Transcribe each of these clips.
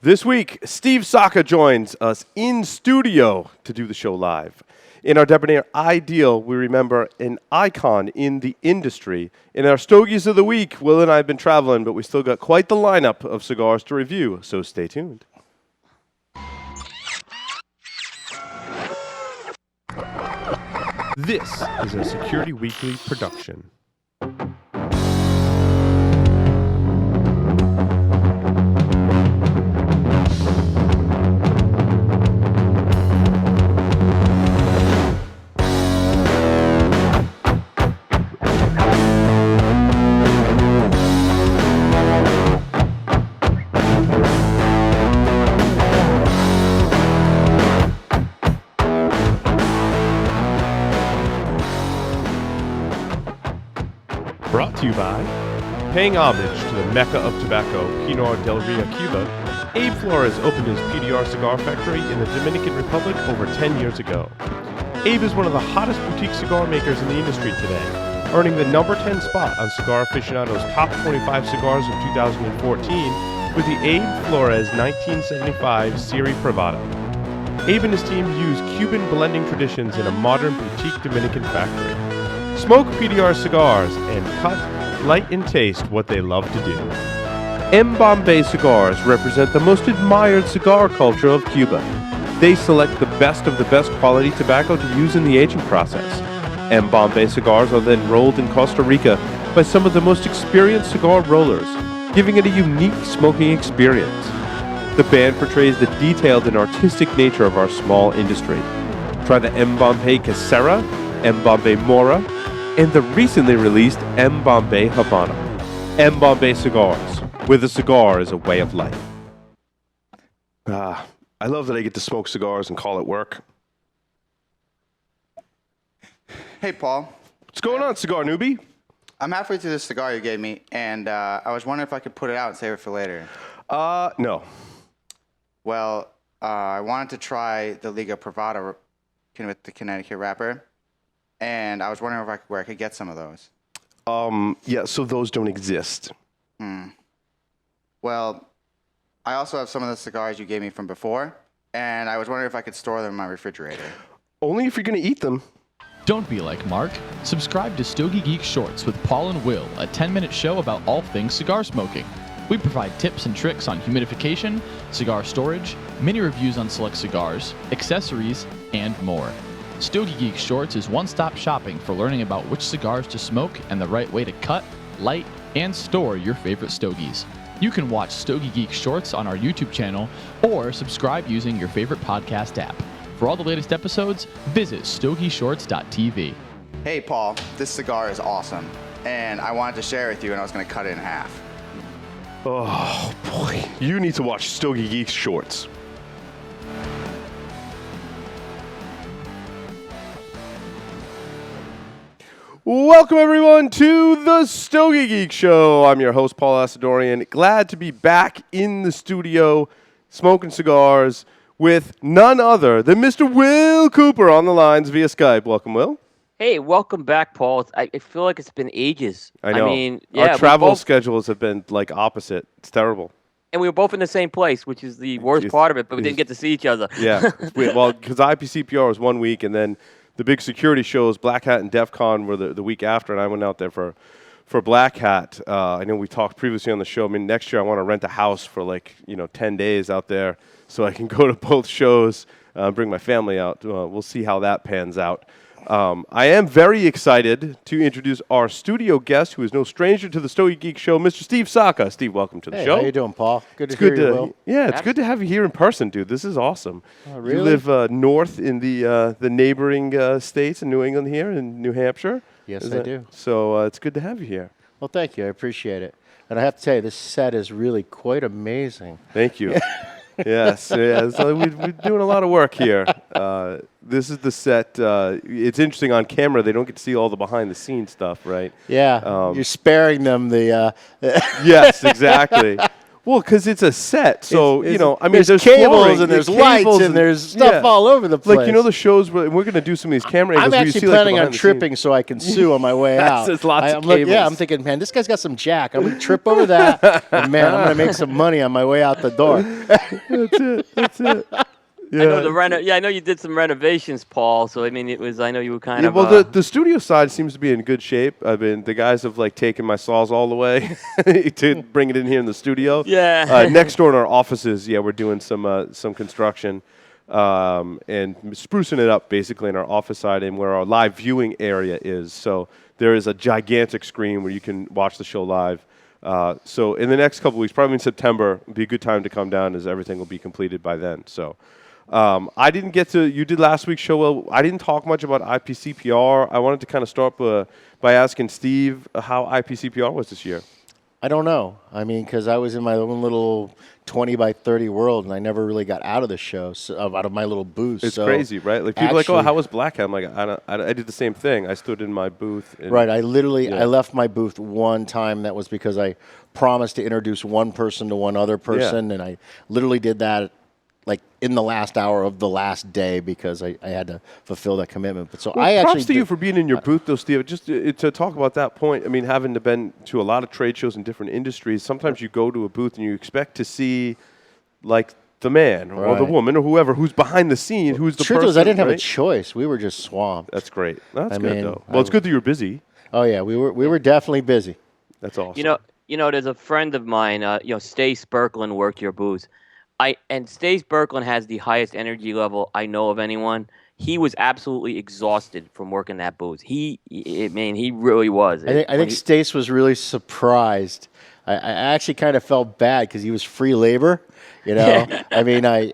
This week, Steve Saka joins us in studio to do the show live. In our Debonair Ideal, we remember an icon in the industry. In our Stogies of the Week, Will and I have been traveling, but we still got quite the lineup of cigars to review, so stay tuned. This is a Security Weekly production. Brought to you by, paying homage to the Mecca of tobacco, Pinar del Rio, Cuba, Abe Flores opened his PDR cigar factory in the Dominican Republic over 10 years ago. Abe is one of the hottest boutique cigar makers in the industry today, earning the number 10 spot on Cigar Aficionado's Top 25 Cigars of 2014 with the Abe Flores 1975 Serie Privada. Abe and his team use Cuban blending traditions in a modern boutique Dominican factory. Smoke PDR cigars and cut, light, and taste what they love to do. M. Bombay cigars represent the most admired cigar culture of Cuba. They select the best of the best quality tobacco to use in the aging process. M. Bombay cigars are then rolled in Costa Rica by some of the most experienced cigar rollers, giving it a unique smoking experience. The band portrays the detailed and artistic nature of our small industry. Try the M. Bombay Casera, M. Bombay Mora, and the recently released M. Bombay Havana. M. Bombay cigars, where the cigar is a way of life. I love that I get to smoke cigars and call it work. Hey, Paul. What's going on, cigar newbie? I'm halfway through this cigar you gave me, and I was wondering if I could put it out and save it for later. No. Well, I wanted to try the Liga Privada with the Connecticut wrapper, and I was wondering where I could get some of those. Yeah, so those don't exist. Well, I also have some of the cigars you gave me from before, and I was wondering if I could store them in my refrigerator. Only if you're going to eat them. Don't be like Mark. Subscribe to Stogie Geeks Shorts with Paul and Will, a 10-minute show about all things cigar smoking. We provide tips and tricks on humidification, cigar storage, mini reviews on select cigars, accessories, and more. Stogie Geeks Shorts is one-stop shopping for learning about which cigars to smoke and the right way to cut, light, and store your favorite stogies. You can watch Stogie Geeks Shorts on our YouTube channel or subscribe using your favorite podcast app. For all the latest episodes, visit stogieshorts.tv. Hey, Paul, this cigar is awesome, and I wanted to share it with you, and I was going to cut it in half. Oh, boy. You need to watch Stogie Geeks Shorts. Welcome, everyone, to the Stogie Geek Show. I'm your host, Paul Asadorian. Glad to be back in the studio smoking cigars with none other than Mr. Will Cooper on the lines via Skype. Welcome, Will. Hey, welcome back, Paul. I feel like it's been ages. I know. I mean, yeah, our travel schedules have been like opposite. It's terrible. And we were both in the same place, which is the worst part of it, but we didn't get to see each other. Yeah. Well, because IPCPR was 1 week, and then the big security shows, Black Hat and DEF CON, were the week after, and I went out there for Black Hat. I know we talked previously on the show. I mean, next year I want to rent a house for 10 days out there so I can go to both shows, bring my family out. We'll see how that pans out. I am very excited to introduce our studio guest, who is no stranger to the Stogie Geek Show, Mr. Steve Saka. Steve, welcome to the show. How you doing, Paul? Good to hear you, Will. Yeah, it's good to have you here in person, dude. This is awesome. Oh, really? You live north in the neighboring states in New England here in New Hampshire. Yes, I do. So it's good to have you here. Well, thank you. I appreciate it. And I have to tell you, this set is really quite amazing. Thank you. Yes. Yeah, so we're doing a lot of work here. This is the set. It's interesting on camera. They don't get to see all the behind-the-scenes stuff, right? Yeah. You're sparing them the... Yes, exactly. Well, because it's a set, so there's there's cables flooring, and there's cables lights and there's stuff all over the place. Like the shows where we're going to do some of these camera angles. I'm where you actually see, like, planning on behind the tripping scenes. so I can sue on my way out. There's lots of I'm cables. I'm thinking, man, this guy's got some jack. I'm going to trip over that. And man, I'm going to make some money on my way out the door. That's it. Yeah. I know you did some renovations, Paul. So I mean, I know you were kind of. Well, the studio side seems to be in good shape. I mean, the guys have taken my saws all the way to bring it in here in the studio. Yeah. Next door in our offices, we're doing some construction and sprucing it up basically in our office side and where our live viewing area is. So there is a gigantic screen where you can watch the show live. So in the next couple of weeks, probably in September, would be a good time to come down as everything will be completed by then. So. I didn't get to. You did last week's show. Well, I didn't talk much about IPCPR. I wanted to kind of start by asking Steve how IPCPR was this year. I don't know. I mean, because I was in my own little 20 by 30 world, and I never really got out of the show, out of my little booth. It's crazy, right? Like people are like, oh, how was Black Hat? I'm like, I did the same thing. I stood in my booth. Right. I left my booth one time. That was because I promised to introduce one person to one other person, and I literally did that. Like in the last hour of the last day because I had to fulfill that commitment. But props to you for being in your booth, though, Steve. Just to talk about that point, I mean, having been to a lot of trade shows in different industries, sometimes you go to a booth and you expect to see, like, the man or the woman or whoever who's behind the scene, who's the person. Truth is, I didn't have a choice. We were just swamped. That's great. That's good, though. Well, it's good that you were busy. Oh yeah, we were definitely busy. That's awesome. There's a friend of mine. Stace Berkland worked your booth. And Stace Berkland has the highest energy level I know of anyone. He was absolutely exhausted from working that booth. He really was. I think Stace was really surprised. I actually kind of felt bad because he was free labor. I mean, I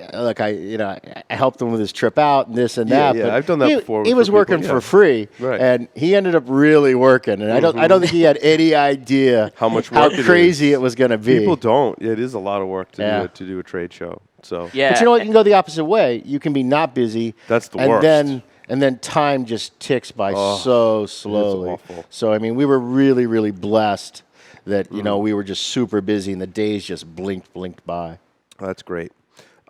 helped him with his trip out and this and that. Yeah, but I've done that before. He was working for free, and he ended up really working. And I don't think he had any idea how crazy it was going to be. People don't. It is a lot of work to do a trade show. So yeah, but you know what? You can go the opposite way. You can be not busy. That's the worst. And then time just ticks by so slowly. It's awful. So I mean, we were really, really blessed that we were just super busy, and the days just blinked by. That's great.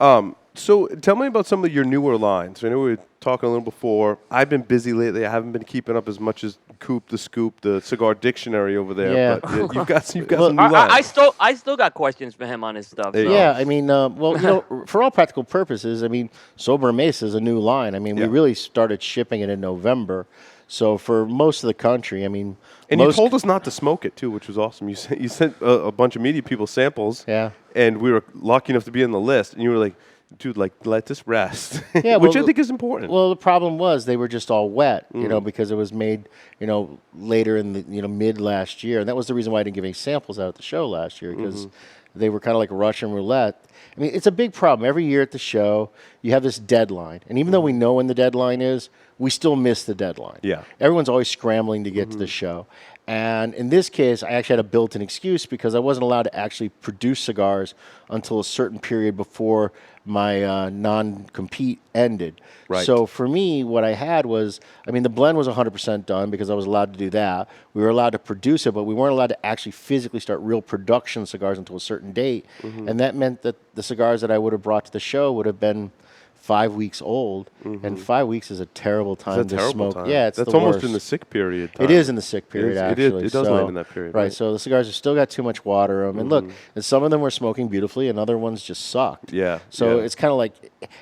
So tell me about some of your newer lines. I know we were talking a little before. I've been busy lately. I haven't been keeping up as much as Coop the Scoop, the cigar dictionary over there. Yeah. But you've got some new lines. I still got questions for him on his stuff. So. Yeah, I mean, for all practical purposes, I mean, Sober Mesa is a new line. I mean, we really started shipping it in November. So for most of the country, I mean, and you told us not to smoke it too, which was awesome. You sent a bunch of media people samples. Yeah. And we were lucky enough to be in the list, and you were like, dude, let this rest. Yeah, which I think is important. Well, the problem was they were just all wet, because it was made, later in the, mid last year. And that was the reason why I didn't give any samples out at the show last year, because they were kind of like Russian roulette. I mean, it's a big problem. Every year at the show, you have this deadline. And even though we know when the deadline is, we still miss the deadline. Yeah. Everyone's always scrambling to get to the show. And in this case, I actually had a built-in excuse because I wasn't allowed to actually produce cigars until a certain period before my non-compete ended. Right. So for me, what I had was, I mean, the blend was 100% done because I was allowed to do that. We were allowed to produce it, but we weren't allowed to actually physically start real production cigars until a certain date. And that meant that the cigars that I would have brought to the show would have been 5 weeks old, and 5 weeks is a terrible time to smoke. Time. Yeah, it's that's the almost worst. in the sick period. Time. It is in the sick period, actually. It does land in that period. Right, so the cigars have still got too much water in them. And look, and some of them were smoking beautifully, and other ones just sucked. Yeah. So it's kind of like,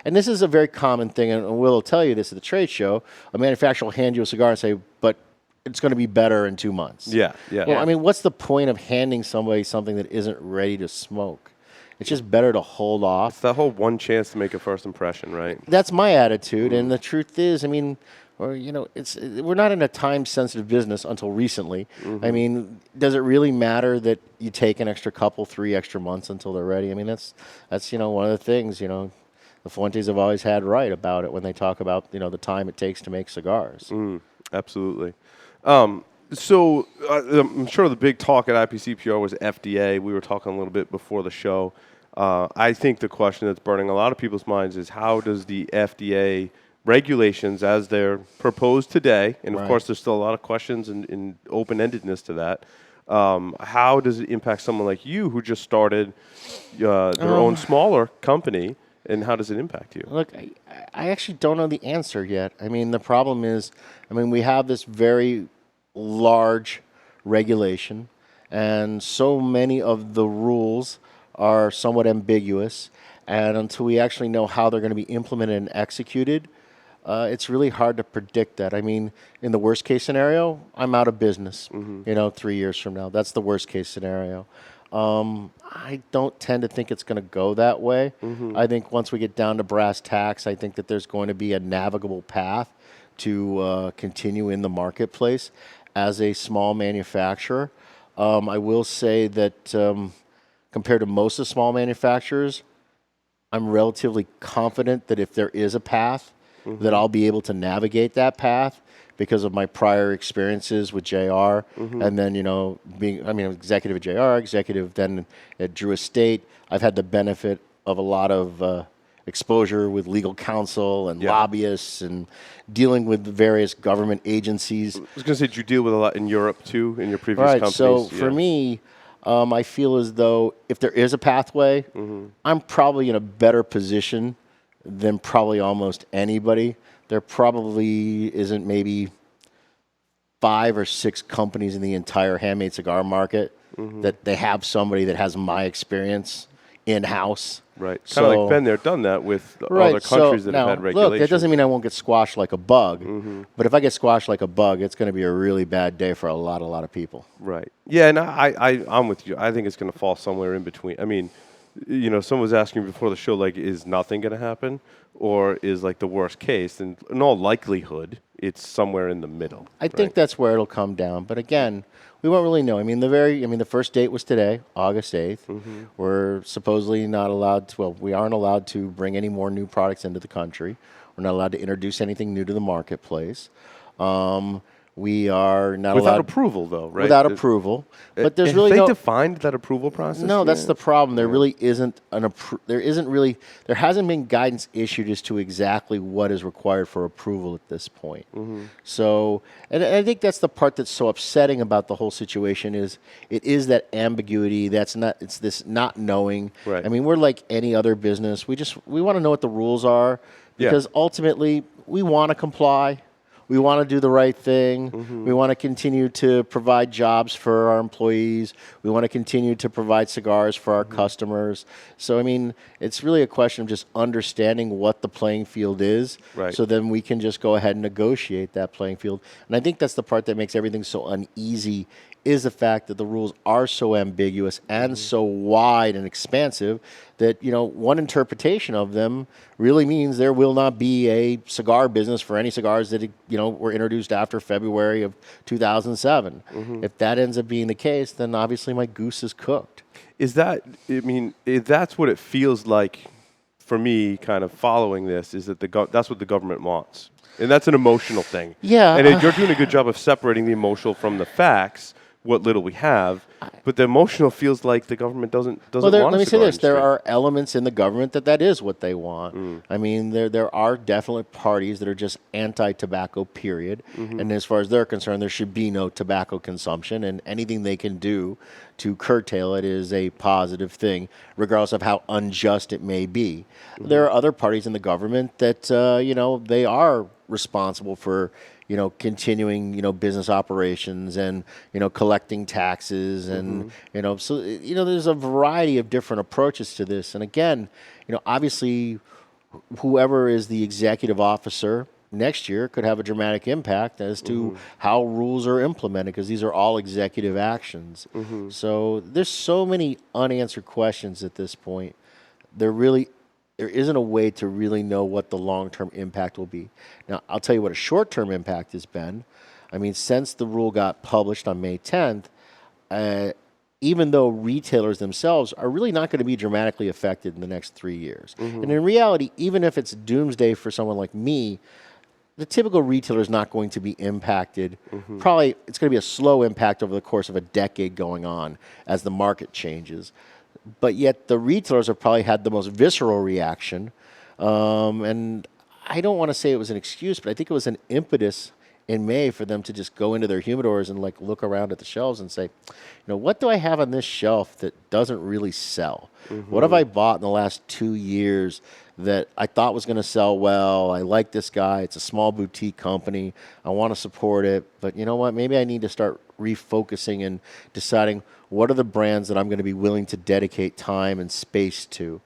and this is a very common thing, and Will will tell you this at the trade show. A manufacturer will hand you a cigar and say, but it's going to be better in 2 months. Yeah, yeah. Well, I mean, what's the point of handing somebody something that isn't ready to smoke? It's just better to hold off. It's that whole one chance to make a first impression, right? That's my attitude, and the truth is, I mean, we're not in a time-sensitive business until recently. I mean, does it really matter that you take an extra 3 extra months until they're ready? I mean, that's one of the things, the Fuentes have always had right about it when they talk about, the time it takes to make cigars. Absolutely. So I'm sure the big talk at IPCPR was FDA. We were talking a little bit before the show. I think the question that's burning a lot of people's minds is how does the FDA regulations as they're proposed today, and of course there's still a lot of questions and open-endedness to that, How does it impact someone like you who just started their own smaller company, and how does it impact you? Look, I actually don't know the answer yet. I mean, the problem is, we have this very large regulation, and so many of the rules are somewhat ambiguous. And until we actually know how they're going to be implemented and executed, it's really hard to predict that. I mean, in the worst case scenario, I'm out of business, 3 years from now. That's the worst case scenario. I don't tend to think it's going to go that way. I think once we get down to brass tacks, I think that there's going to be a navigable path to continue in the marketplace as a small manufacturer. I will say that compared to most of the small manufacturers, I'm relatively confident that if there is a path, that I'll be able to navigate that path because of my prior experiences with JR, and then being executive at JR, executive then at Drew Estate. I've had the benefit of a lot of exposure with legal counsel and lobbyists and dealing with various government agencies. I was going to say, did you deal with a lot in Europe too in your previous companies? So for me, I feel as though if there is a pathway, I'm probably in a better position than probably almost anybody. There probably isn't maybe 5 or 6 companies in the entire handmade cigar market that they have somebody that has my experience in-house. Right. Kind of like been there, done that with other countries that have had regulations. Look, that doesn't mean I won't get squashed like a bug. But if I get squashed like a bug, it's going to be a really bad day for a lot of people. Right. Yeah, and I'm with you. I think it's going to fall somewhere in between. I mean, someone was asking before the show, like, is nothing going to happen? Or is, like, the worst case? And in all likelihood, it's somewhere in the middle. I think that's where it'll come down. But again, we won't really know. The first date was today, August 8th. We're supposedly not allowed to, we aren't allowed to bring any more new products into the country. We're not allowed to introduce anything new to the marketplace. We are not allowed... Without approval, though, right? Without approval. But there's really Have they defined that approval process? No, that's the problem. There really isn't there hasn't been guidance issued as to exactly what is required for approval at this point. So, and I think that's the part that's so upsetting about the whole situation is it is that ambiguity. It's this not knowing. Right. I mean, we're like any other business. We want to know what the rules are because ultimately we want to comply. We want to do the right thing. We want to continue to provide jobs for our employees. We want to continue to provide cigars for our customers. So, it's really a question of just understanding what the playing field is. Right. So then we can just go ahead and negotiate that playing field. And I think that's the part that makes everything so uneasy is the fact that the rules are so ambiguous and so wide and expansive that, one interpretation of them really means there will not be a cigar business for any cigars that, were introduced after February of 2007. If that ends up being the case, then obviously my goose is cooked. Is that, that's what it feels like for me kind of following this, is that that's what the government wants. And that's an emotional thing. Yeah. And you're doing a good job of separating the emotional from the facts, what little we have, but the emotional feels like the government doesn't want let me us say to go this. in There straight. are elements in the government that is what they want. There are definitely parties that are just anti-tobacco, period. And as far as they're concerned, there should be no tobacco consumption, and anything they can do to curtail it is a positive thing, regardless of how unjust it may be. There are other parties in the government that, they are responsible for continuing, business operations and, collecting taxes and, so, there's a variety of different approaches to this. And again, obviously whoever is the executive officer next year could have a dramatic impact as to how rules are implemented because these are all executive actions. So there's so many unanswered questions at this point. There isn't a way to really know what the long-term impact will be. Now, I'll tell you what a short-term impact has been. Since the rule got published on May 10th, even though retailers themselves are really not going to be dramatically affected in the next 3 years. And in reality, even if it's doomsday for someone like me, the typical retailer is not going to be impacted. Probably it's going to be a slow impact over the course of a decade going on as the market changes. But yet the retailers have probably had the most visceral reaction. And I don't want to say it was an excuse, but I think it was an impetus in May for them to just go into their humidors and like look around at the shelves and say, what do I have on this shelf that doesn't really sell? What have I bought in the last 2 years that I thought was going to sell well? I like this guy. It's a small boutique company. I want to support it. But you know what? Maybe I need to start refocusing and deciding what are the brands that I'm going to be willing to dedicate time and space to.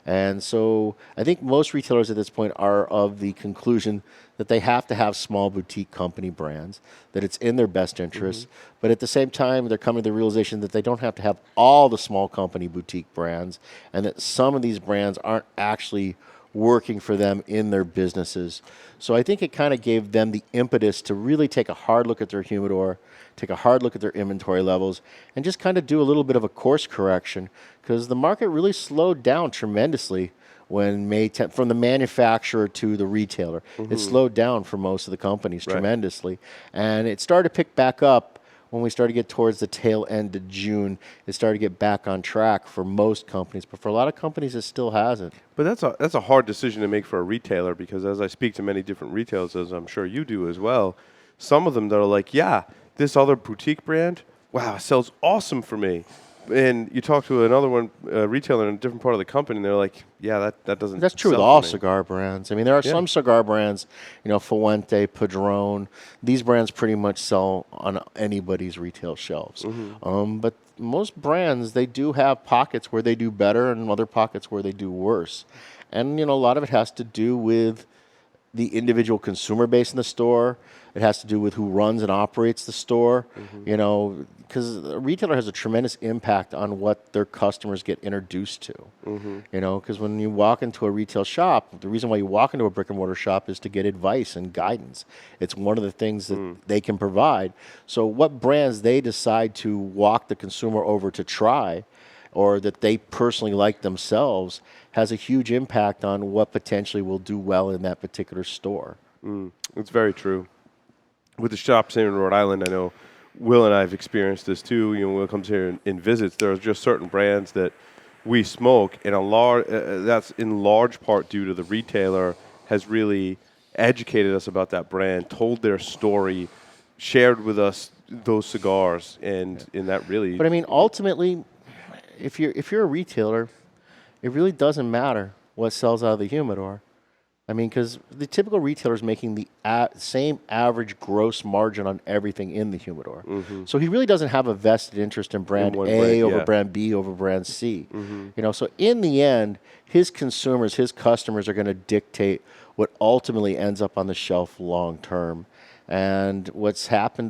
And so I think most retailers at this point are of the conclusion that they have to have small boutique company brands, that it's in their best interest. But at the same time, they're coming to the realization that they don't have to have all the small company boutique brands, and that some of these brands aren't actually working for them in their businesses. So I think it kind of gave them the impetus to really take a hard look at their humidor, take a hard look at their inventory levels, and just kind of do a little bit of a course correction, because the market really slowed down tremendously when May 10th, from the manufacturer to the retailer. It slowed down for most of the companies tremendously. And it started to pick back up when we started to get towards the tail end of June. It started to get back on track for most companies, but for a lot of companies, it still hasn't. But that's a hard decision to make for a retailer, because as I speak to many different retailers, as I'm sure you do as well, some of them that are like, yeah, this other boutique brand, wow, it sells awesome for me. And you talk to another one, retailer in a different part of the company, and they're like, yeah, that doesn't That's true sell with all for me. cigar brands. I mean, there are some cigar brands, Fuente, Padron. These brands pretty much sell on anybody's retail shelves. But most brands, they do have pockets where they do better and other pockets where they do worse. And, a lot of it has to do with the individual consumer base in the store. It has to do with who runs and operates the store, because a retailer has a tremendous impact on what their customers get introduced to, because when you walk into a retail shop, the reason why you walk into a brick and mortar shop is to get advice and guidance. It's one of the things that they can provide. So what brands they decide to walk the consumer over to try, or that they personally like themselves, has a huge impact on what potentially will do well in that particular store. It's very true. With the shops here in Rhode Island, I know Will and I have experienced this too. When Will comes here and visits, there are just certain brands that we smoke, and that's in large part due to the retailer has really educated us about that brand, told their story, shared with us those cigars, and that really. But I mean, ultimately, if you're a retailer, it really doesn't matter what sells out of the humidor. I mean, because the typical retailer is making the same average gross margin on everything in the humidor. So he really doesn't have a vested interest in brand A over brand B over brand C. So in the end, his consumers, his customers are going to dictate what ultimately ends up on the shelf long term. And what's happened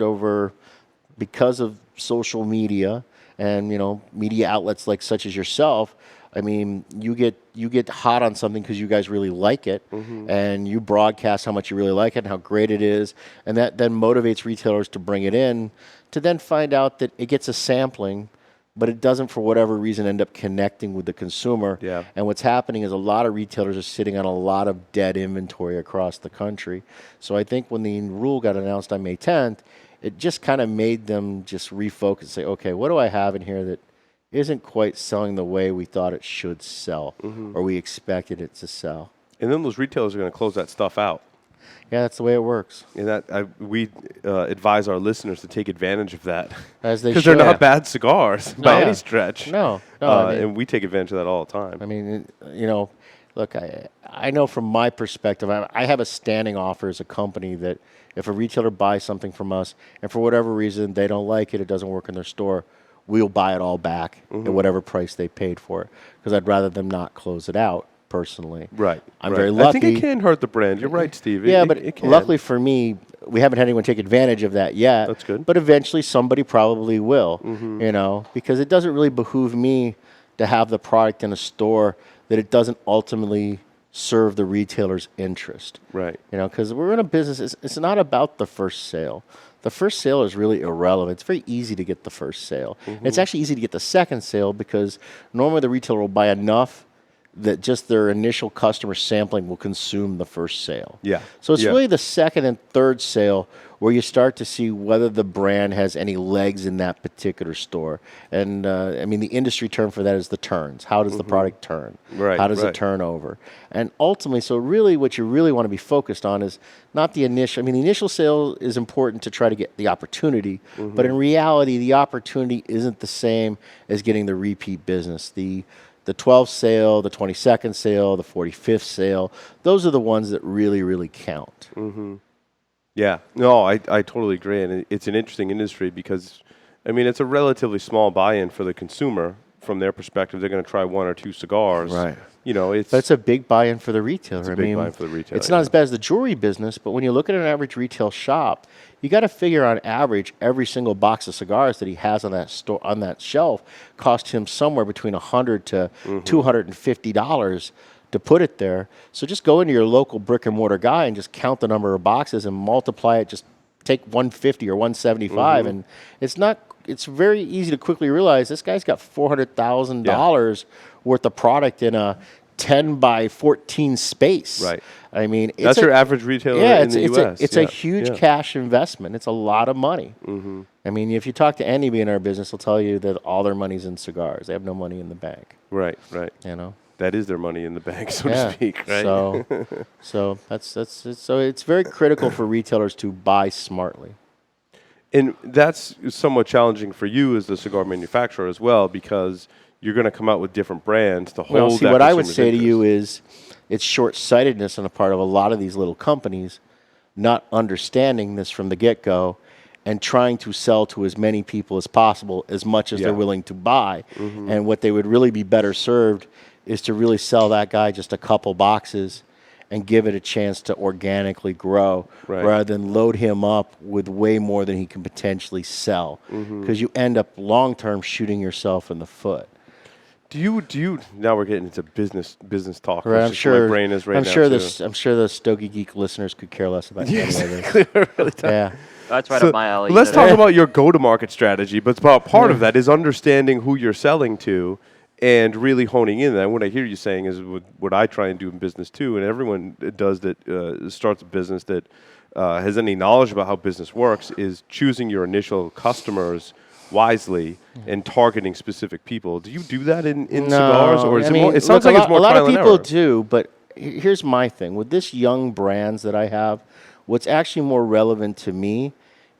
because of social media and, media outlets like such as yourself, I mean, you get hot on something because you guys really like it, and you broadcast how much you really like it and how great it is, and that then motivates retailers to bring it in, to then find out that it gets a sampling, but it doesn't, for whatever reason, end up connecting with the consumer. And what's happening is a lot of retailers are sitting on a lot of dead inventory across the country. So I think when the rule got announced on May 10th, it just kind of made them just refocus and say, okay, what do I have in here that isn't quite selling the way we thought it should sell, or we expected it to sell. And then those retailers are going to close that stuff out. Yeah, that's the way it works. And we advise our listeners to take advantage of that. As they should. Because they're not bad cigars by any stretch. No. And we take advantage of that all the time. I mean, look, I know from my perspective, I have a standing offer as a company that if a retailer buys something from us and for whatever reason they don't like it, it doesn't work in their store, we'll buy it all back at whatever price they paid for it, because I'd rather them not close it out personally. Right. I'm very lucky. I think it can hurt the brand. You're right, Steve. But luckily for me, we haven't had anyone take advantage of that yet. That's good. But eventually somebody probably will, because it doesn't really behoove me to have the product in a store that it doesn't ultimately serve the retailer's interest. Right. Because we're in a business, it's not about the first sale. The first sale is really irrelevant. It's very easy to get the first sale. And it's actually easy to get the second sale because normally the retailer will buy enough that just their initial customer sampling will consume the first sale. Yeah. So it's Yeah. really the second and third sale where you start to see whether the brand has any legs in that particular store. And I mean, the industry term for that is the turns. How does the product turn? Right, How does right. it turn over? And ultimately, so really what you really want to be focused on is not the initial. I mean, the initial sale is important to try to get the opportunity, but in reality, the opportunity isn't the same as getting the repeat business. The 12th sale, the 22nd sale, the 45th sale, those are the ones that really, really count. Yeah, no, I totally agree, and it's an interesting industry because, I mean, it's a relatively small buy-in for the consumer. From their perspective, they're going to try one or two cigars. Right. You know, But it's a big buy-in for the retailer. It's a big buy-in for the retailer, It's not yeah. as bad as the jewelry business, but when you look at an average retail shop, you got to figure on average every single box of cigars that he has on that store on that shelf cost him somewhere between $100 to $250 to put it there. So just go into your local brick and mortar guy and just count the number of boxes and multiply it. Just take 150 or 175, and it's not. It's very easy to quickly realize this guy's got $400,000 worth of product in a 10 by 14 space. Right. I mean, it's That's your average retailer in the U.S. It's a huge cash investment. It's a lot of money. I mean, if you talk to anybody in our business, they'll tell you that all their money's in cigars. They have no money in the bank. Right. You know. That is their money in the bank, so to speak, right? So so it's very critical for retailers to buy smartly. And that's somewhat challenging for you as the cigar manufacturer as well, because you're going to come out with different brands to hold. Well, see, that what I would consumer's say to you interest. is it's short-sightedness on the part of a lot of these little companies not understanding this from the get-go and trying to sell to as many people as possible as much as they're willing to buy. And what they would really be better served is to really sell that guy just a couple boxes and give it a chance to organically grow rather than load him up with way more than he can potentially sell. Because you end up long-term shooting yourself in the foot. Do you? Now we're getting into business talk. Right, which is where my brain is right now. I'm sure the Stogie Geek listeners could care less about any of it. Yeah. That's right up my alley. Let's talk about your go-to-market strategy, but part of that is understanding who you're selling to and really honing in. And what I hear you saying is what I try and do in business too, and everyone does that starts a business that has any knowledge about how business works, is choosing your initial customers wisely and targeting specific people. Do you do that in cigars, or is it more? It sounds like it's more a lot trial of and people error. do, but here's my thing with this young brands that I have. What's actually more relevant to me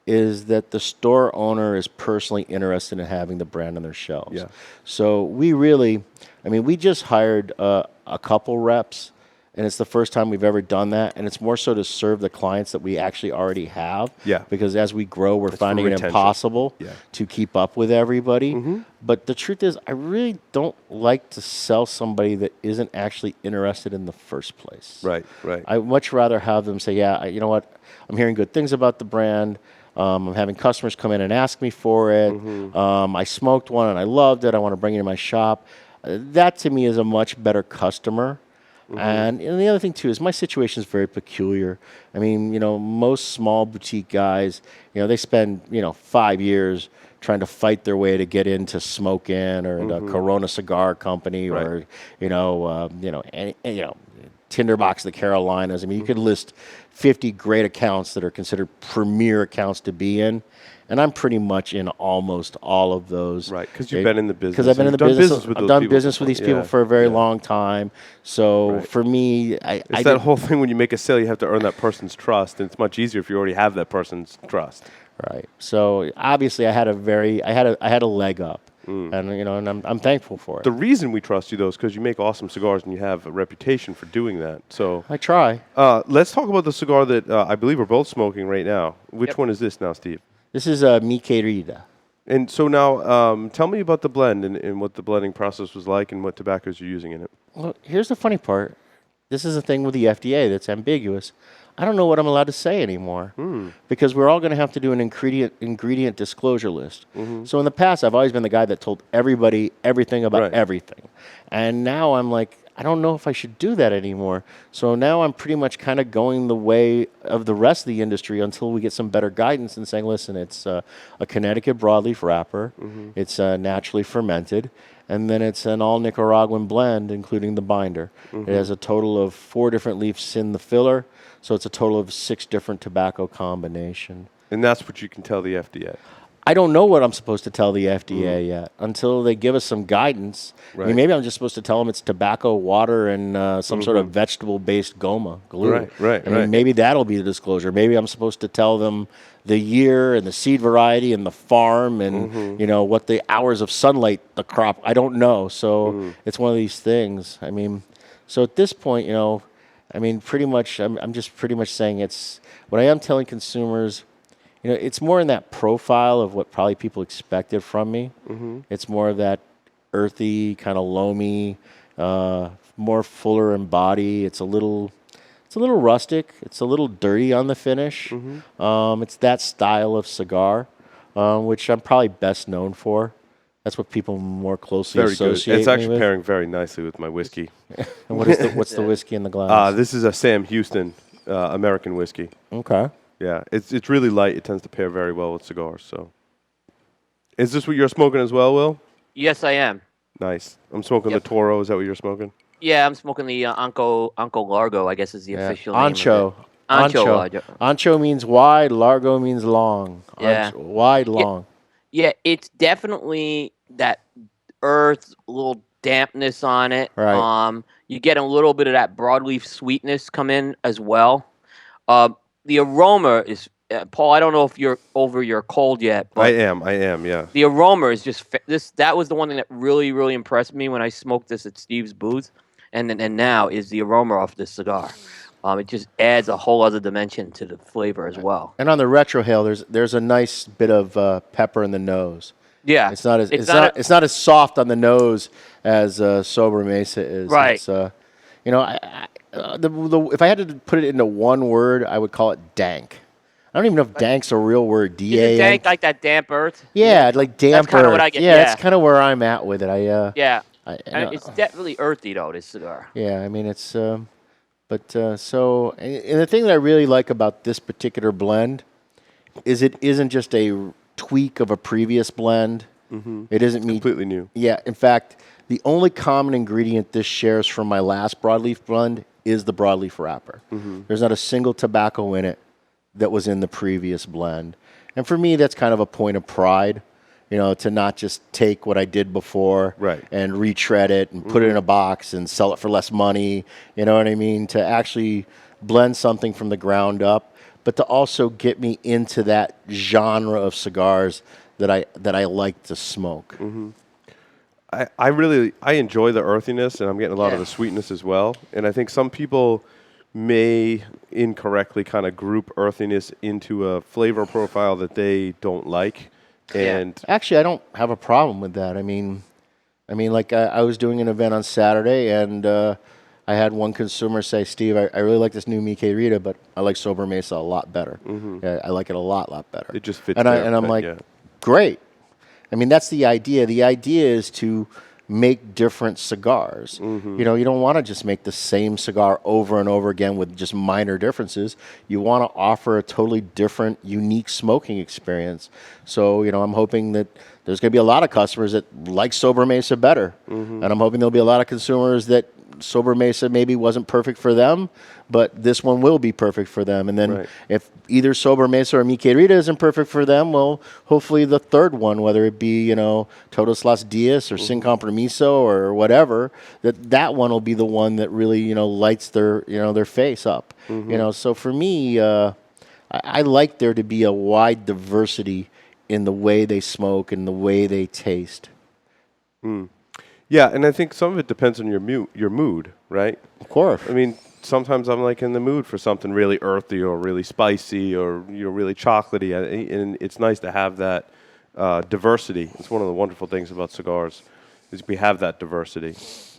is that the store owner is personally interested in having the brand on their shelves. Yeah. So we just hired a couple reps, and it's the first time we've ever done that, and it's more so to serve the clients that we actually already have. Yeah. Because as we grow, we're for finding it retention. impossible Yeah. to keep up with everybody. But the truth is, I really don't like to sell somebody that isn't actually interested in the first place. Right. I would much rather have them say, yeah, you know what, I'm hearing good things about the brand. I'm having customers come in and ask me for it. I smoked one and I loved it. I want to bring it in my shop. That to me is a much better customer. And the other thing too is my situation is very peculiar. I mean, most small boutique guys, they spend 5 years trying to fight their way to get into smoking or the Corona Cigar Company or Tinderbox, the Carolinas. I mean, you could list 50 great accounts that are considered premier accounts to be in, and I'm pretty much in almost all of those. Right, because you've been in the business. Because I've been in the and business. with I've those done people business with these before. people for a very long time. So Right. for me, It's that whole thing when you make a sale, you have to earn that person's trust, and it's much easier if you already have that person's trust. Right. So obviously, I had a leg up, and and I'm thankful for it. The reason we trust you, though, is because you make awesome cigars and you have a reputation for doing that. So I try. let's talk about the cigar that I believe we're both smoking right now. Which one is this now, Steve? This is Mi Querida. And so now, tell me about the blend and what the blending process was like and what tobaccos you're using in it. Well, here's the funny part. This is a thing with the FDA that's ambiguous. I don't know what I'm allowed to say anymore because we're all going to have to do an ingredient disclosure list. So in the past, I've always been the guy that told everybody everything about everything. And now I'm like, I don't know if I should do that anymore. So now I'm pretty much kind of going the way of the rest of the industry until we get some better guidance and saying, listen, it's a Connecticut broadleaf wrapper. It's naturally fermented. And then it's an all Nicaraguan blend, including the binder. It has a total of 4 different leaves in the filler. So it's a total of 6 different tobacco combination. And that's what you can tell the FDA. I don't know what I'm supposed to tell the FDA yet until they give us some guidance. I Right. mean, maybe I'm just supposed to tell them it's tobacco, water, and some sort of vegetable-based glue. Right, I mean, maybe that'll be the disclosure. Maybe I'm supposed to tell them the year and the seed variety and the farm and, what the hours of sunlight the crop. I don't know. So it's one of these things. I mean, so at this point, pretty much I'm just pretty much saying it's what I am telling consumers. It's more in that profile of what probably people expected from me. It's more of that earthy, kind of loamy, more fuller in body. It's a little rustic. It's a little dirty on the finish. It's that style of cigar, which I'm probably best known for. That's what people more closely Very good. associate It's me actually with. pairing very nicely with my whiskey. And what's the whiskey in the glass? This is a Sam Houston American whiskey. Okay. Yeah, it's really light. It tends to pair very well with cigars. So, is this what you're smoking as well, Will? Yes, I am. Nice. I'm smoking the Toro. Is that what you're smoking? Yeah, I'm smoking the Uncle Largo, I guess is the official name. Ancho. Of it. Ancho Largo. Ancho means wide. Largo means long. Yeah. Wide, long. Yeah, it's definitely that earth, little dampness on it. Right. You get a little bit of that broadleaf sweetness come in as well. The aroma is, Paul, I don't know if you're over your cold yet. But I am, yeah. the aroma is just, that was the one thing that really, really impressed me when I smoked this at Steve's booth. And now is the aroma of this cigar. It just adds a whole other dimension to the flavor as well. And on the retrohale, there's a nice bit of pepper in the nose. Yeah. It's not as soft on the nose as Sober Mesa is. Right. It's, if I had to put it into one word, I would call it dank. I don't even know if dank's a real word. Is it dank like that damp earth? Yeah, like damp That's kinda earth. what I get, Yeah, yeah. that's kind of where I'm at with it. It's definitely earthy though, this cigar. Yeah, I mean it's, and the thing that I really like about this particular blend is it isn't just a tweak of a previous blend. It isn't Completely new. Yeah, in fact, the only common ingredient this shares from my last broadleaf blend is the broadleaf wrapper. There's not a single tobacco in it that was in the previous blend. And for me, that's kind of a point of pride, to not just take what I did before and retread it and put it in a box and sell it for less money, you know what I mean? To actually blend something from the ground up, but to also get me into that genre of cigars that I like to smoke. I enjoy the earthiness, and I'm getting a lot of the sweetness as well. And I think some people may incorrectly kind of group earthiness into a flavor profile that they don't like. And actually, I don't have a problem with that. I mean, like I was doing an event on Saturday, and I had one consumer say, "Steve, I really like this new Mickey Rita, but I like Sober Mesa a lot better. Yeah, I like it a lot better. It just fits. And I'm like, great. I mean, that's the idea. The idea is to make different cigars. You don't want to just make the same cigar over and over again with just minor differences. You want to offer a totally different, unique smoking experience. So, I'm hoping that there's going to be a lot of customers that like Sober Mesa better. And I'm hoping there'll be a lot of consumers that Sober Mesa maybe wasn't perfect for them, but this one will be perfect for them. And then if either Sober Mesa or Mi Querida isn't perfect for them, well, hopefully the third one, whether it be, Todos Los Dias or Sin Compromiso or whatever, that one will be the one that really, lights their, their face up. So for me, I like there to be a wide diversity in the way they smoke and the way they taste. Yeah, and I think some of it depends on your mood, right? Of course. I mean, sometimes I'm like in the mood for something really earthy or really spicy or really chocolatey, and it's nice to have that diversity. It's one of the wonderful things about cigars is we have that diversity.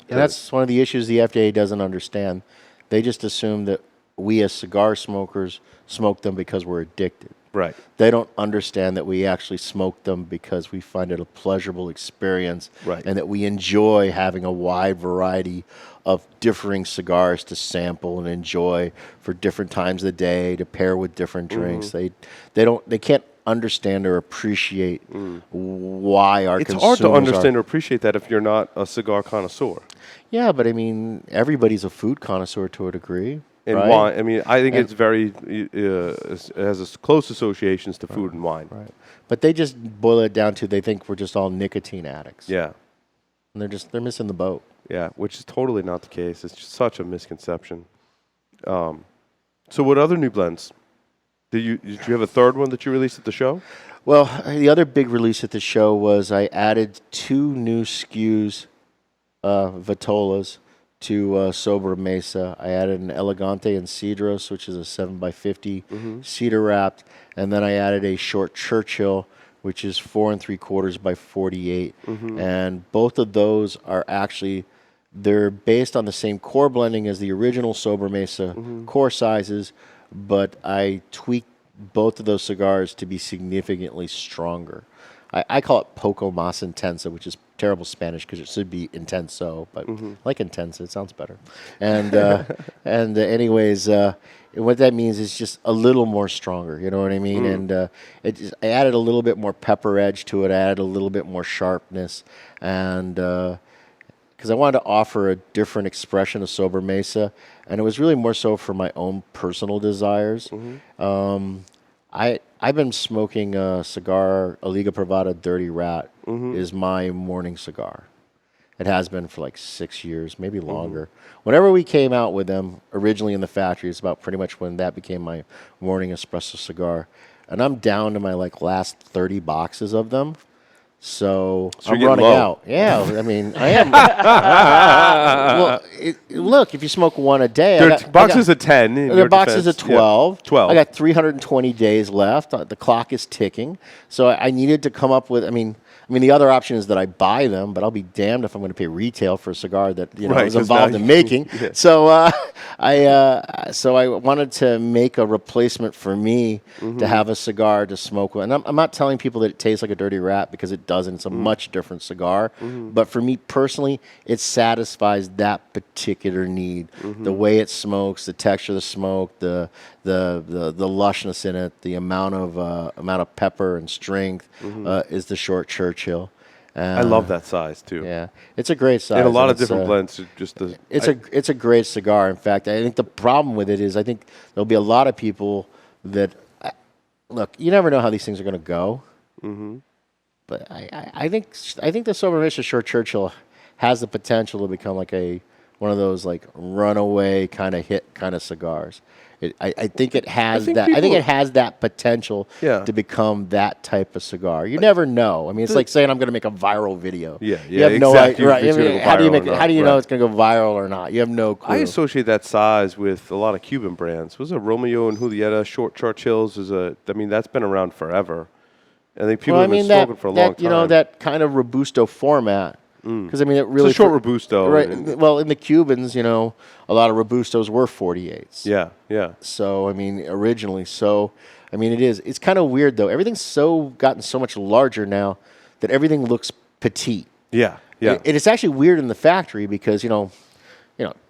And that's one of the issues the FDA doesn't understand. They just assume that we as cigar smokers smoke them because we're addicted. Right. They don't understand that we actually smoke them because we find it a pleasurable experience, Right. and that we enjoy having a wide variety of differing cigars to sample and enjoy for different times of the day, to pair with different drinks. They can't understand or appreciate why our It's consumers hard to understand are. or appreciate that if you're not a cigar connoisseur. Yeah, but I mean, everybody's a food connoisseur to a degree. And right? wine. I mean, I think it's very it has close associations to food and wine. Right. But they just boil it down to they think we're just all nicotine addicts. Yeah. And they're missing the boat. Yeah, which is totally not the case. It's just such a misconception. So what other new blends? Did you have a third one that you released at the show? Well, the other big release at the show was I added 2 new SKUs, Vitolas, to Sober Mesa. I added an Elegante and Cedros, which is a 7x50 cedar wrapped, and then I added a short Churchill, which is 4 3/4 by 48. And both of those are actually, they're based on the same core blending as the original Sober Mesa core sizes, but I tweaked both of those cigars to be significantly stronger. I call it Poco Mas Intensa, which is terrible Spanish because it should be intenso, but like intensa, it sounds better. And anyways, what that means is just a little more stronger. You know what I mean? And I added a little bit more pepper edge to it. I added a little bit more sharpness, and because I wanted to offer a different expression of Sober Mesa, and it was really more so for my own personal desires. I've been smoking a cigar, a Liga Privada Dirty Rat is my morning cigar. It has been for like 6 years, maybe longer. Whenever we came out with them originally in the factory, it's about pretty much when that became my morning espresso cigar. And I'm down to my like last 30 boxes of them. So I'm you're running getting low. out. Yeah, I mean, I am. Look, if you smoke one a day, There are boxes of 10. In the your box is a defense. Yeah. 12. 12. I got 320 days left. The clock is ticking. So I needed to come up with, I mean, the other option is that I buy them, but I'll be damned if I'm going to pay retail for a cigar that Right, is 'cause involved now in you- making. Yeah. So I wanted to make a replacement for me to have a cigar to smoke with. And I'm not telling people that it tastes like a Dirty Rat because it doesn't. It's a much different cigar. But for me personally, it satisfies that particular need. The way it smokes, the texture of the smoke, the lushness in it, the amount of pepper and strength is the short Churchill. I love that size too. Yeah, it's a great size. And a lot and of different blends. It's a great cigar. In fact, I think the problem with it is I think there'll be a lot of people that look. You never know how these things are going to go. But I think the Sober Mesa Short Churchill has the potential to become like one of those like runaway kind of hit kind of cigars. I think it has that. I think it has that potential to become that type of cigar. You never know. I mean, it's like saying I'm going to make a viral video. Yeah, You have no exactly. idea. Right. If it's gonna go How do you viral make or it? not. How do you know Right. it's going to go viral or not? You have no clue. I associate that size with a lot of Cuban brands. Was it Romeo and Julieta Short Churchills? That's been around forever. I think people have been smoking for a long time. You know, that kind of Robusto format. Because, I mean, it really... It's a short Robusto. Right. Well, in the Cubans, a lot of Robustos were 48s. Yeah. So, I mean, originally. So, I mean, it's kind of weird, though. Everything's gotten so much larger now that everything looks petite. Yeah. It's actually weird in the factory because,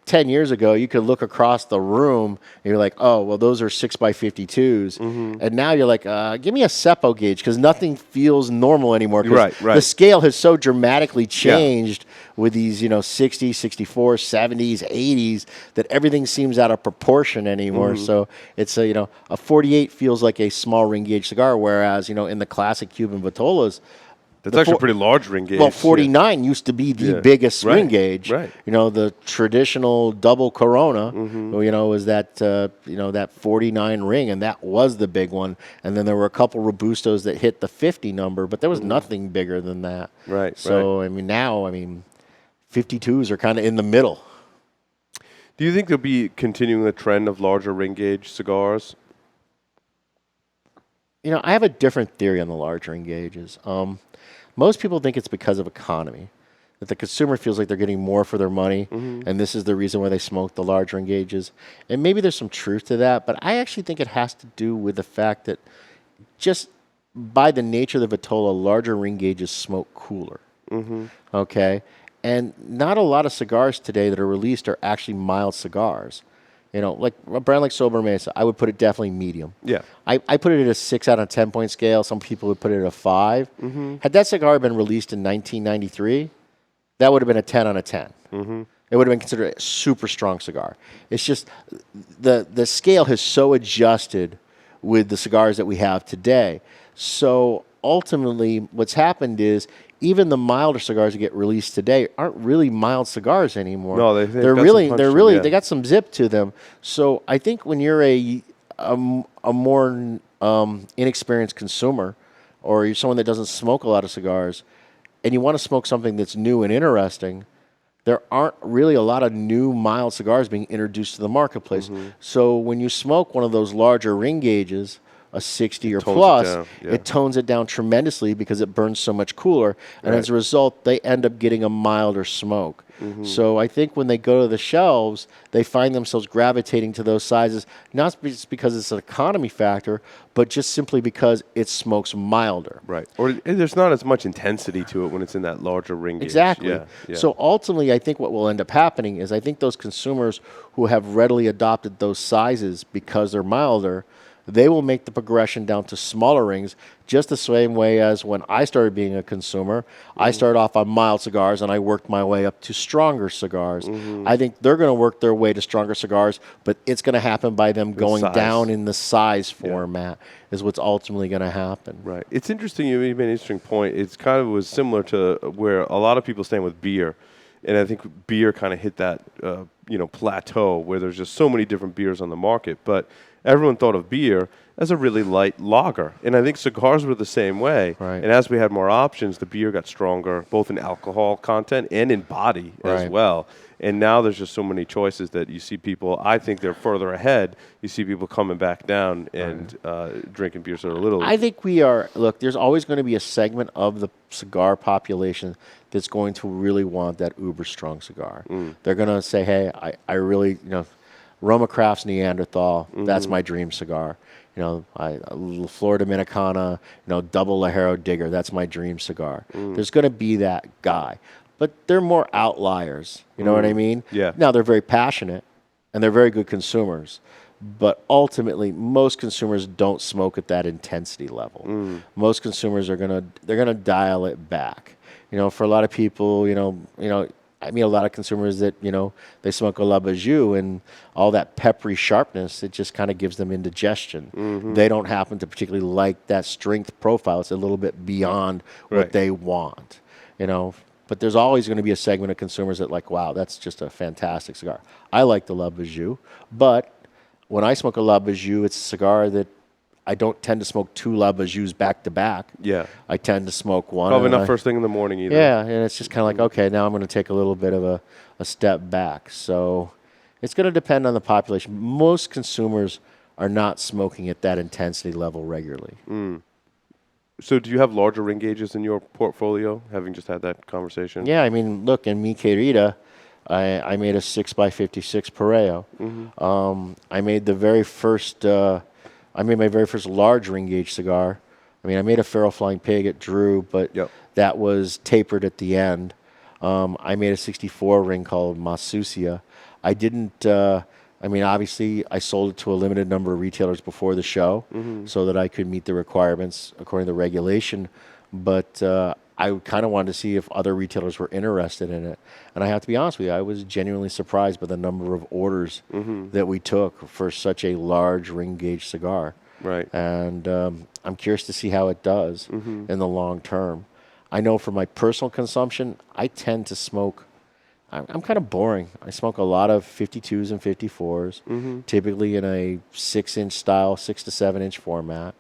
10 years ago, you could look across the room and you're like, oh, well, those are 6x52s. And now you're like, give me a Seppo gauge because nothing feels normal anymore. Right. The scale has so dramatically changed with these, 60s, 64s, 70s, 80s that everything seems out of proportion anymore. So it's a 48 feels like a small ring gauge cigar, whereas, in the classic Cuban Vitolas, That's actually a pretty large ring gauge. well, 49 used to be the biggest ring gauge. Right. The traditional double Corona, was that 49 ring, and that was the big one. And then there were a couple Robustos that hit the 50 number, but there was nothing bigger than that. Right. So, I mean, now, 52s are kind of in the middle. Do you think there'll be continuing the trend of larger ring gauge cigars? I have a different theory on the large ring gauges. Most people think it's because of economy, that the consumer feels like they're getting more for their money, and this is the reason why they smoke the large ring gauges. And maybe there's some truth to that, but I actually think it has to do with the fact that just by the nature of the Vitola, larger ring gauges smoke cooler. Okay, and not a lot of cigars today that are released are actually mild cigars. You know, like a brand like Sobremesa, I would put it definitely medium. Yeah. I put it at a 6 out of 10 point scale. Some people would put it at a 5. Had that cigar been released in 1993, that would have been a 10 out of 10. It would have been considered a super strong cigar. It's just the scale has so adjusted with the cigars that we have today. So ultimately, what's happened is even the milder cigars that get released today aren't really mild cigars anymore. No, they're got really some punch to them, yeah. they got some zip to them. So I think when you're a more inexperienced consumer, or you're someone that doesn't smoke a lot of cigars, and you want to smoke something that's new and interesting, there aren't really a lot of new mild cigars being introduced to the marketplace. So when you smoke one of those larger ring gauges, a 60 or plus, it tones it down tremendously because it burns so much cooler. And as a result, they end up getting a milder smoke. So I think when they go to the shelves, they find themselves gravitating to those sizes, not just because it's an economy factor, but just simply because it smokes milder. Right. Or there's not as much intensity to it when it's in that larger ring gauge. Exactly. Yeah. So ultimately, I think what will end up happening is I think those consumers who have readily adopted those sizes because they're milder, they will make the progression down to smaller rings just the same way as when I started being a consumer. I started off on mild cigars and I worked my way up to stronger cigars. I think they're going to work their way to stronger cigars, but it's going to happen by them going down in the size format is what's ultimately going to happen. Right. It's interesting. You made an interesting point. It's kind of was similar to where a lot of people stand with beer. And I think beer kind of hit that, plateau where there's just so many different beers on the market. But everyone thought of beer as a really light lager. And I think cigars were the same way. Right. And as we had more options, the beer got stronger, both in alcohol content and in body as well. And now there's just so many choices that you see people, I think they're further ahead. You see people coming back down and drinking beers that are a little... I think look, there's always going to be a segment of the cigar population that's going to really want that uber strong cigar. They're going to say, hey, I really, Roma Craft's Neanderthal, that's my dream cigar. Florida Dominicana, double Lajero Digger, that's my dream cigar. There's going to be that guy. But they're more outliers, you know what I mean? Yeah. Now, they're very passionate, and they're very good consumers. But ultimately, most consumers don't smoke at that intensity level. Most consumers they're gonna dial it back. For a lot of people, I meet a lot of consumers that, they smoke a La Bijou and all that peppery sharpness, it just kind of gives them indigestion. They don't happen to particularly like that strength profile. It's a little bit beyond what they want, But there's always going to be a segment of consumers that like, wow, that's just a fantastic cigar. I like the La Bijou, but when I smoke a La Bijou, it's a cigar that I don't tend to smoke 2 La Bijous back to back. Yeah. I tend to smoke one. Probably not first thing in the morning either. Yeah, and it's just kind of like, okay, now I'm going to take a little bit of a step back. So it's going to depend on the population. Most consumers are not smoking at that intensity level regularly. So do you have larger ring gauges in your portfolio, having just had that conversation? Yeah, I mean, look, in Mi Querida, I made a 6x56 Pareo. I made the very first... I made my very first large ring gauge cigar. I mean, I made a Feral Flying Pig at Drew, but that was tapered at the end. I made a 64 ring called Masusia. I didn't, obviously I sold it to a limited number of retailers before the show so that I could meet the requirements according to regulation. But I kind of wanted to see if other retailers were interested in it. And I have to be honest with you, I was genuinely surprised by the number of orders that we took for such a large ring gauge cigar. Right. And I'm curious to see how it does in the long term. I know for my personal consumption, I tend to smoke, I'm kind of boring. I smoke a lot of 52s and 54s, typically in a 6-inch style, 6 to 7-inch format.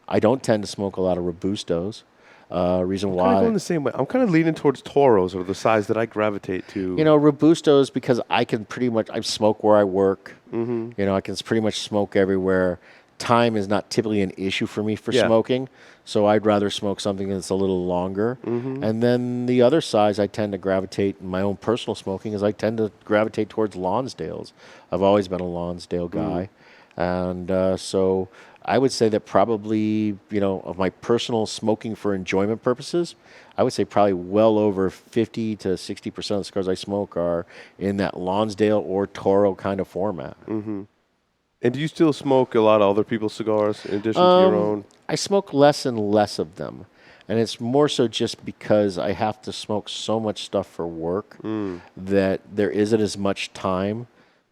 I don't tend to smoke a lot of Robustos. Reason why. I'm kind of going the same way. I'm kind of leaning towards Toros, or the size that I gravitate to. Robustos, because I can I smoke where I work. I can pretty much smoke everywhere. Time is not typically an issue for me for smoking, so I'd rather smoke something that's a little longer. And then the other size I tend to gravitate in my own personal smoking is I tend to gravitate towards Lonsdales. I've always been a Lonsdale guy. And so I would say that probably, of my personal smoking for enjoyment purposes, I would say probably well over 50 to 60% of the cigars I smoke are in that Lonsdale or Toro kind of format. Mm-hmm. And do you still smoke a lot of other people's cigars in addition to your own? I smoke less and less of them. And it's more so just because I have to smoke so much stuff for work that there isn't as much time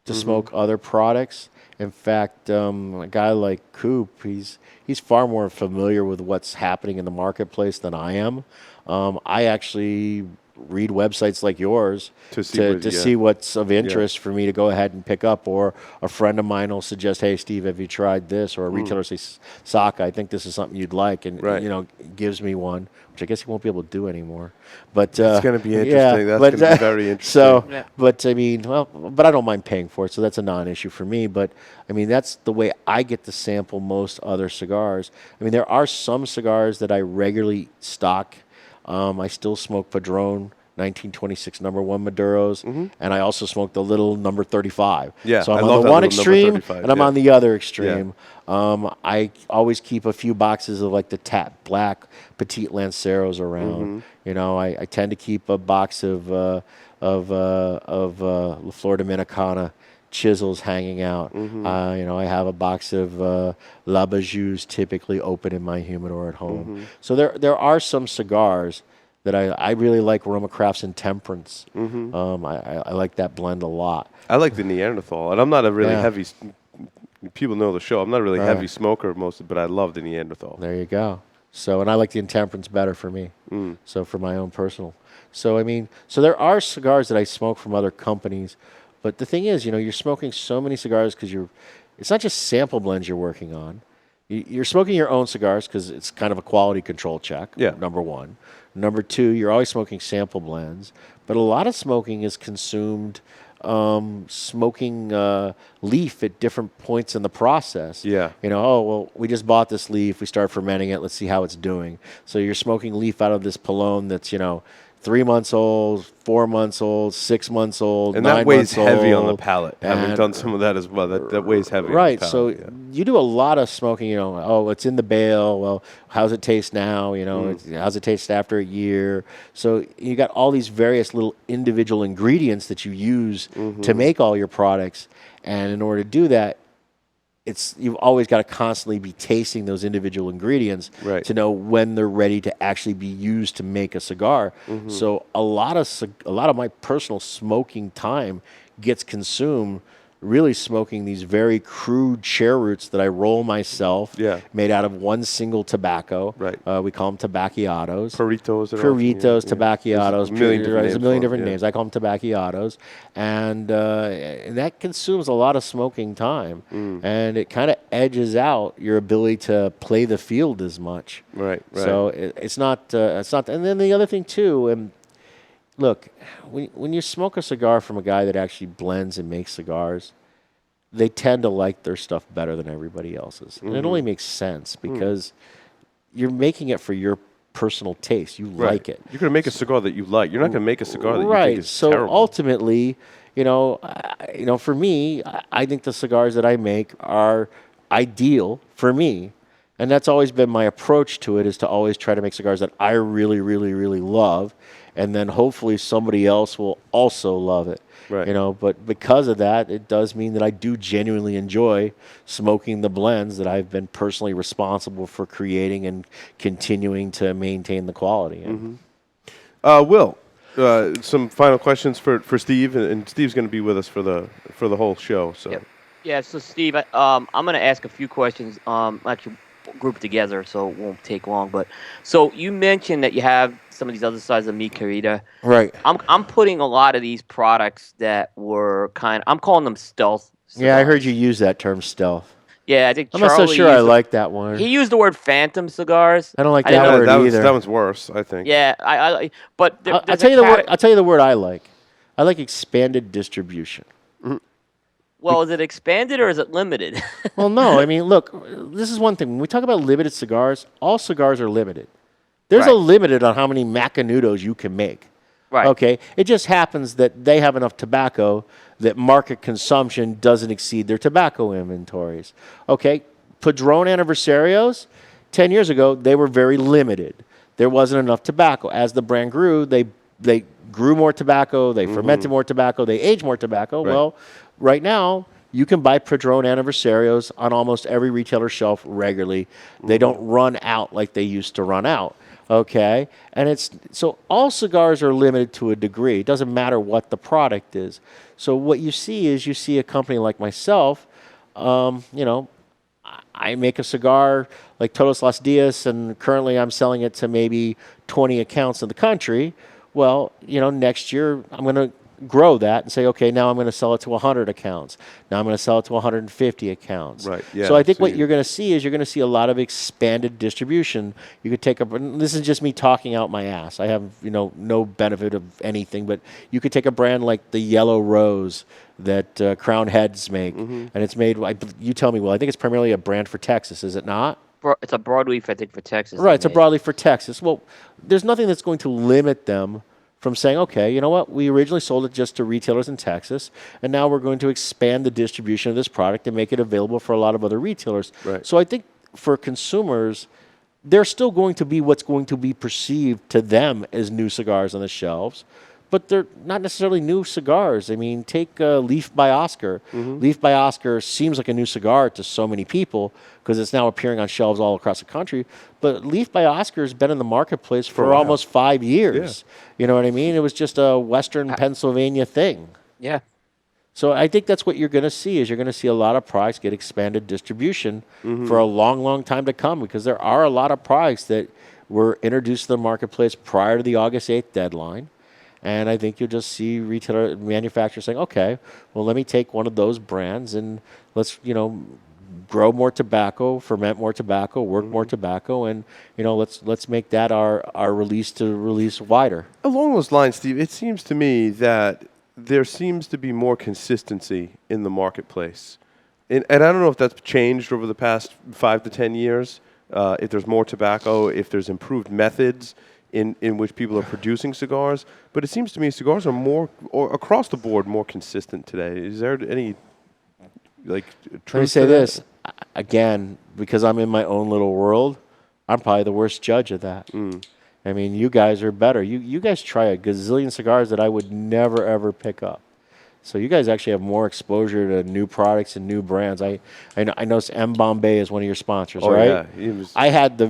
to smoke other products. In fact, a guy like Coop, he's far more familiar with what's happening in the marketplace than I am. I actually read websites like yours to see what's of interest for me to go ahead and pick up, or a friend of mine will suggest, hey, Steve, have you tried this? Or a retailer says, Saka, I think this is something you'd like, and gives me one, which I guess he won't be able to do anymore. But it's going to be interesting. That's going to be very interesting. So, but I mean, but I don't mind paying for it, so that's a non-issue for me. But I mean, that's the way I get to sample most other cigars. I mean, there are some cigars that I regularly stock. I still smoke Padron 1926 number 1 Maduros, and I also smoke the little number 35. Yeah, so I'm on the one extreme, and I'm on the other extreme. Yeah. I always keep a few boxes of like the Tap Black Petite Lanceros around. I tend to keep a box of La Flor Dominicana chisels hanging out. I have a box of La Bajous typically open in my humidor at home. So there are some cigars that I really like, Roma Crafts and Temperance. I like that blend a lot. I like the Neanderthal, and I'm not a really heavy. People know the show. I'm not a really heavy smoker but I love the Neanderthal. There you go. So, and I like the Intemperance better for me. So for my own personal. So I mean, so there are cigars that I smoke from other companies, but the thing is, you're smoking so many cigars because it's not just sample blends you're working on. You're smoking your own cigars because it's kind of a quality control check, number one. Number two, you're always smoking sample blends. But a lot of smoking is consumed smoking leaf at different points in the process. Yeah. We just bought this leaf. We start fermenting it. Let's see how it's doing. So you're smoking leaf out of this Polone that's, 3 months old, 4 months old, 6 months old, and 9 that weighs months old. heavy on the palate. Having done some of that as well, that weighs heavy. Right. On the So palate, you do a lot of smoking. It's in the bale. Well, how's it taste now? How's it taste after a year? So you got all these various little individual ingredients that you use to make all your products, and in order to do that, you've always got to constantly be tasting those individual ingredients to know when they're ready to actually be used to make a cigar. So a lot of my personal smoking time gets consumed really smoking these very crude chair roots that I roll myself, made out of one single tobacco. We call them tabacchiatos. Puritos, tabacchiatos. There's a million different names. Yeah. I call them tabacchiatos. And that consumes a lot of smoking time. And it kind of edges out your ability to play the field as much. Right. So it's not. And then the other thing, too, look, when you smoke a cigar from a guy that actually blends and makes cigars, they tend to like their stuff better than everybody else's. And it only makes sense because you're making it for your personal taste. You like it. You're going to make a cigar that you like. You're not going to make a cigar that you think is terrible. So ultimately, for me, I think the cigars that I make are ideal for me. And that's always been my approach to it, is to always try to make cigars that I really, really, really love. And then hopefully somebody else will also love it. But because of that, it does mean that I do genuinely enjoy smoking the blends that I've been personally responsible for creating and continuing to maintain the quality. Will, some final questions for Steve, and Steve's going to be with us for the whole show. So. Yep. Yeah. So Steve, I'm going to ask a few questions. Actually, grouped together, so it won't take long. But so you mentioned that you have some of these other sides of Mi Querida. Right. I'm putting a lot of these products that were I'm calling them stealth cigars. Yeah, I heard you use that term, stealth. Yeah, I think I'm not so sure I like that one. He used the word phantom cigars. I don't like that word either. That one's worse, I think. Yeah, but I'll tell you the word. I'll tell you the word I like. I like expanded distribution. Well, is it expanded or is it limited? Well, no. I mean, look, this is one thing. When we talk about limited cigars, all cigars are limited. There's a limited on how many Macanudos you can make. Right. Okay, it just happens that they have enough tobacco that market consumption doesn't exceed their tobacco inventories. Okay, Padron Anniversarios, 10 years ago, they were very limited. There wasn't enough tobacco. As the brand grew, they grew more tobacco, they fermented more tobacco, they aged more tobacco. Right. Well, right now, you can buy Padron Anniversarios on almost every retailer shelf regularly. They don't run out like they used to run out. Okay, and it's so all cigars are limited to a degree. It doesn't matter what the product is. So what you see a company like myself. I make a cigar like Todos Los Dias, and currently I'm selling it to maybe 20 accounts in the country. Well, next year I'm going to grow that and say, okay, now I'm going to sell it to 100 accounts. Now I'm going to sell it to 150 accounts. Right. Yeah. So I think what you're going to see is a lot of expanded distribution. You could take this is just me talking out my ass. I have, no benefit of anything, but you could take a brand like the Yellow Rose that Crown Heads make, and it's made, you tell me, well, I think it's primarily a brand for Texas, is it not? It's a broadleaf, I think, for Texas. Right, it's a broadleaf for Texas. Well, there's nothing that's going to limit them from saying, okay, you know what, we originally sold it just to retailers in Texas, and now we're going to expand the distribution of this product and make it available for a lot of other retailers. Right. So I think for consumers, they're still going to be what's going to be perceived to them as new cigars on the shelves, but they're not necessarily new cigars. I mean, take Leaf by Oscar. Leaf by Oscar seems like a new cigar to so many people because it's now appearing on shelves all across the country. But Leaf by Oscar has been in the marketplace for almost 5 years. Yeah. You know what I mean? It was just a Western Pennsylvania thing. Yeah. So I think that's what you're going to see is you're going to see a lot of products get expanded distribution for a long, long time to come because there are a lot of products that were introduced to the marketplace prior to the August 8th deadline. And I think you'll just see retailer manufacturers saying, okay, well, let me take one of those brands and let's, grow more tobacco, ferment more tobacco, work more tobacco, and, let's make that our release wider. Along those lines, Steve, it seems to me that there seems to be more consistency in the marketplace. And I don't know if that's changed over the past 5 to 10 years, if there's more tobacco, if there's improved methods in which people are producing cigars. But it seems to me cigars are more, or across the board, more consistent today. Is there any, truth Let me say to that? this, again, because I'm in my own little world, I'm probably the worst judge of that. I mean, you guys are better. You guys try a gazillion cigars that I would never, ever pick up. So you guys actually have more exposure to new products and new brands. I noticed M. Bombay is one of your sponsors, right? Yeah. I had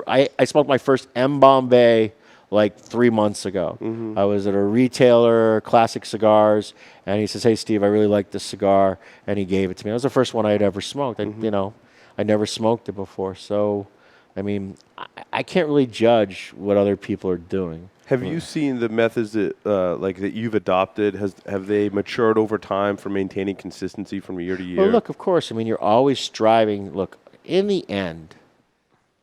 I smoked my first M. Bombay like 3 months ago. I was at a retailer, Classic Cigars, and he says, hey, Steve, I really like this cigar, and he gave it to me. It was the first one I had ever smoked. I never smoked it before. So, I mean, I can't really judge what other people are doing. Have you seen the methods that that you've adopted? Have they matured over time for maintaining consistency from year to year? Well, look, of course. I mean, you're always striving. Look, in the end,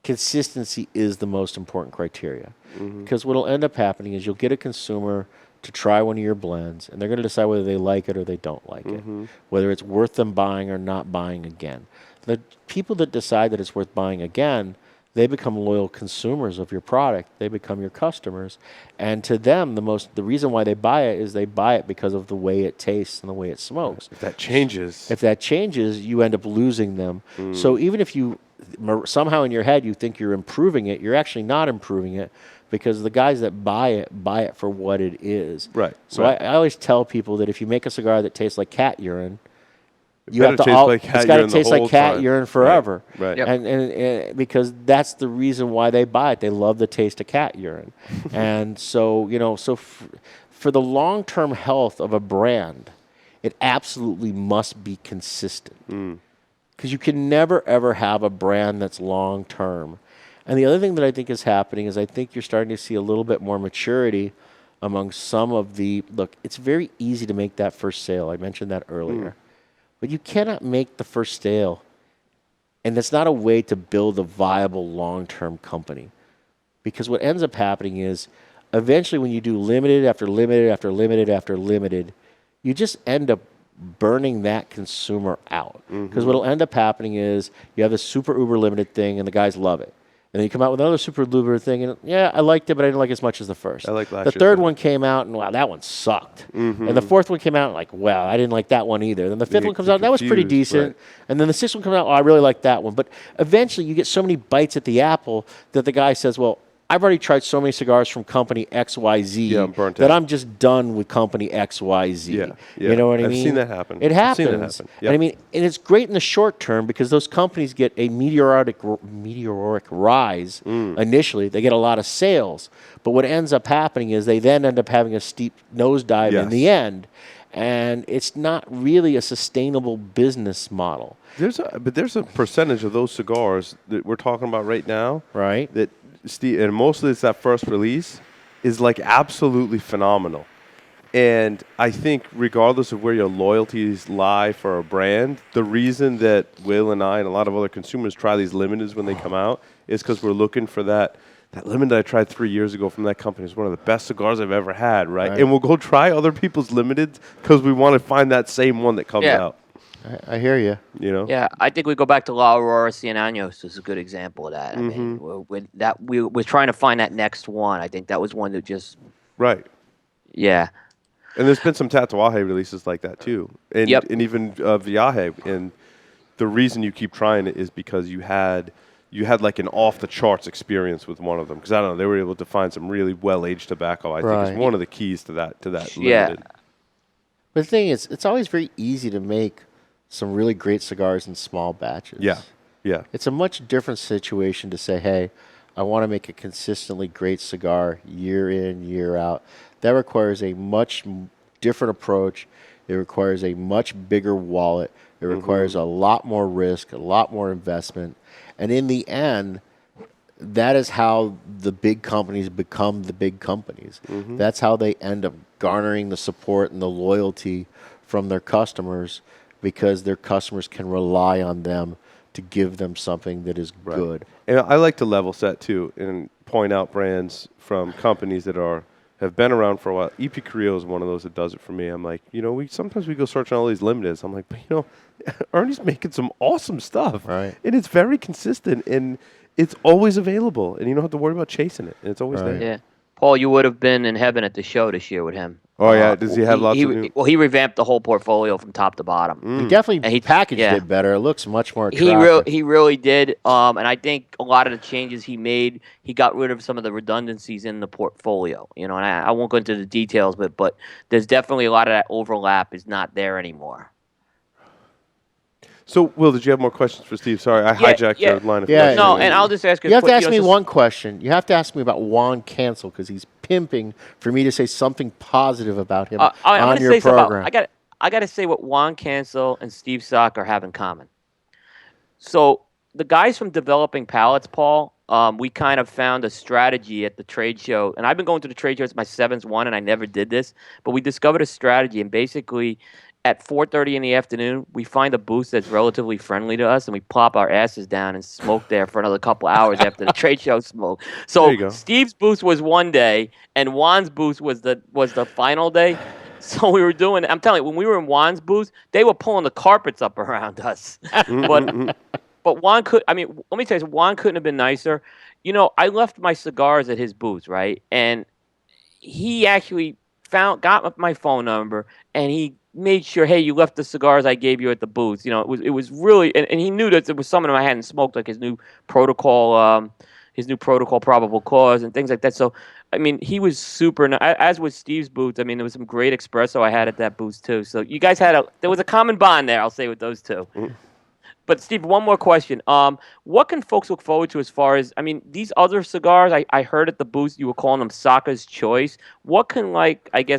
consistency is the most important criteria. Because what will end up happening is you'll get a consumer to try one of your blends, and they're going to decide whether they like it or they don't like it, whether it's worth them buying or not buying again. The people that decide that it's worth buying again, they become loyal consumers of your product. They become your customers. And to them, the reason why they buy it is they buy it because of the way it tastes and the way it smokes. If that changes. If that changes, you end up losing them. So even if you somehow in your head you think you're improving it, you're actually not improving it because the guys that buy it for what it is. Right. So right. I always tell people that if you make a cigar that tastes like cat urine, You have to it's got to taste like cat urine forever. Right. Yep. And because that's the reason why they buy it. They love the taste of cat urine. And so, for the long-term health of a brand, it absolutely must be consistent. Because you can never, ever have a brand that's long-term. And the other thing that I think is happening is I think you're starting to see a little bit more maturity among some of look, it's very easy to make that first sale. I mentioned that earlier. But you cannot make the first sale, and that's not a way to build a viable long-term company. Because what ends up happening is eventually when you do limited after limited after limited after limited, you just end up burning that consumer out. Because what will end up happening is you have this super uber limited thing, and the guys love it. And then you come out with another super duper thing, and yeah, I liked it, but I didn't like it as much as the first. I like last The year's third better. one came out, and wow, that one sucked. And the fourth one came out, and like, wow, I didn't like that one either. Then the fifth get one comes out, that was pretty confused, decent. right. And then the sixth one comes out, oh, I really like that one. But eventually, you get so many bites at the apple that the guy says, well, I've already tried so many cigars from company XYZ Yeah, I'm burnt that out. I'm just done with company XYZ. Yeah, You know what I I've mean? seen that happen. It I've happens. seen that happen. And I mean, and it's great in the short term because those companies get a meteoric rise initially. They get a lot of sales. But what ends up happening is they then end up having a steep nosedive in the end. And it's not really a sustainable business model. There's a percentage of those cigars that we're talking about right now, Right. that Steve, and mostly it's that first release, is like absolutely phenomenal. And I think regardless of where your loyalties lie for a brand, the reason that Will and I and a lot of other consumers try these limiteds when they come out is because we're looking for that limited I tried 3 years ago from that company is one of the best cigars I've ever had, right? And we'll go try other people's limiteds because we want to find that same one that comes out. I hear you. You know? Yeah, I think we go back to La Aurora Cien Años is a good example of that. I mean, we're trying to find that next one. I think that was one that just Right. yeah. And there's been some Tatuaje releases like that too, and and even Viaje. And the reason you keep trying it is because you had like an off the charts experience with one of them. Because I don't know, they were able to find some really well aged tobacco. I think is one of the keys to that limited. But the thing is, it's always very easy to make some really great cigars in small batches. Yeah, yeah. It's a much different situation to say, hey, I want to make a consistently great cigar year in, year out. That requires a much different approach. It requires a much bigger wallet. It requires a lot more risk, a lot more investment. And in the end, that is how the big companies become the big companies. That's how they end up garnering the support and the loyalty from their customers because their customers can rely on them to give them something that is good. And I like to level set too and point out brands from companies that have been around for a while. EP Carrillo is one of those that does it for me. I'm like, sometimes we go searching all these limiteds. I'm like, but Ernie's making some awesome stuff. Right. And it's very consistent and it's always available and you don't have to worry about chasing it. And it's always there. Yeah. Paul, you would have been in heaven at the show this year with him. Oh, yeah. Does he have lots of new? Well, he revamped the whole portfolio from top to bottom. He definitely packaged it better. It looks much more attractive. He really did. And I think a lot of the changes he made, he got rid of some of the redundancies in the portfolio. And I won't go into the details, but there's definitely a lot of that overlap is not there anymore. So, Will, did you have more questions for Steve? Sorry, I hijacked your line of questions. No, and I'll just ask you. You have to ask me one question. You have to ask me about Juan Cancel because he's pimping for me to say something positive about him on your program. I got to say what Juan Cancel and Steve Saka have in common. So the guys from Developing Palates, Paul, we kind of found a strategy at the trade show, and I've been going to the trade show. It's my 7th one, and I never did this, but we discovered a strategy, and basically at 4:30 in the afternoon, we find a booth that's relatively friendly to us, and we plop our asses down and smoke there for another couple hours after the trade show smoke. So Steve's booth was one day, and Juan's booth was the final day. So we were doing. I'm telling you, when we were in Juan's booth, they were pulling the carpets up around us. But Juan could. I mean, let me tell you, Juan couldn't have been nicer. I left my cigars at his booth, right, and he actually got my phone number, and he made sure, hey, you left the cigars I gave you at the booth. It was really, and he knew that there was some of them I hadn't smoked, like his new protocol probable cause and things like that. So, I mean, he was super nice. As with Steve's booth, I mean, there was some great espresso I had at that booth too. So you guys there was a common bond there, I'll say, with those two. But Steve, one more question. What can folks look forward to as far as, I mean, these other cigars, I heard at the booth you were calling them Saka's Choice. What can,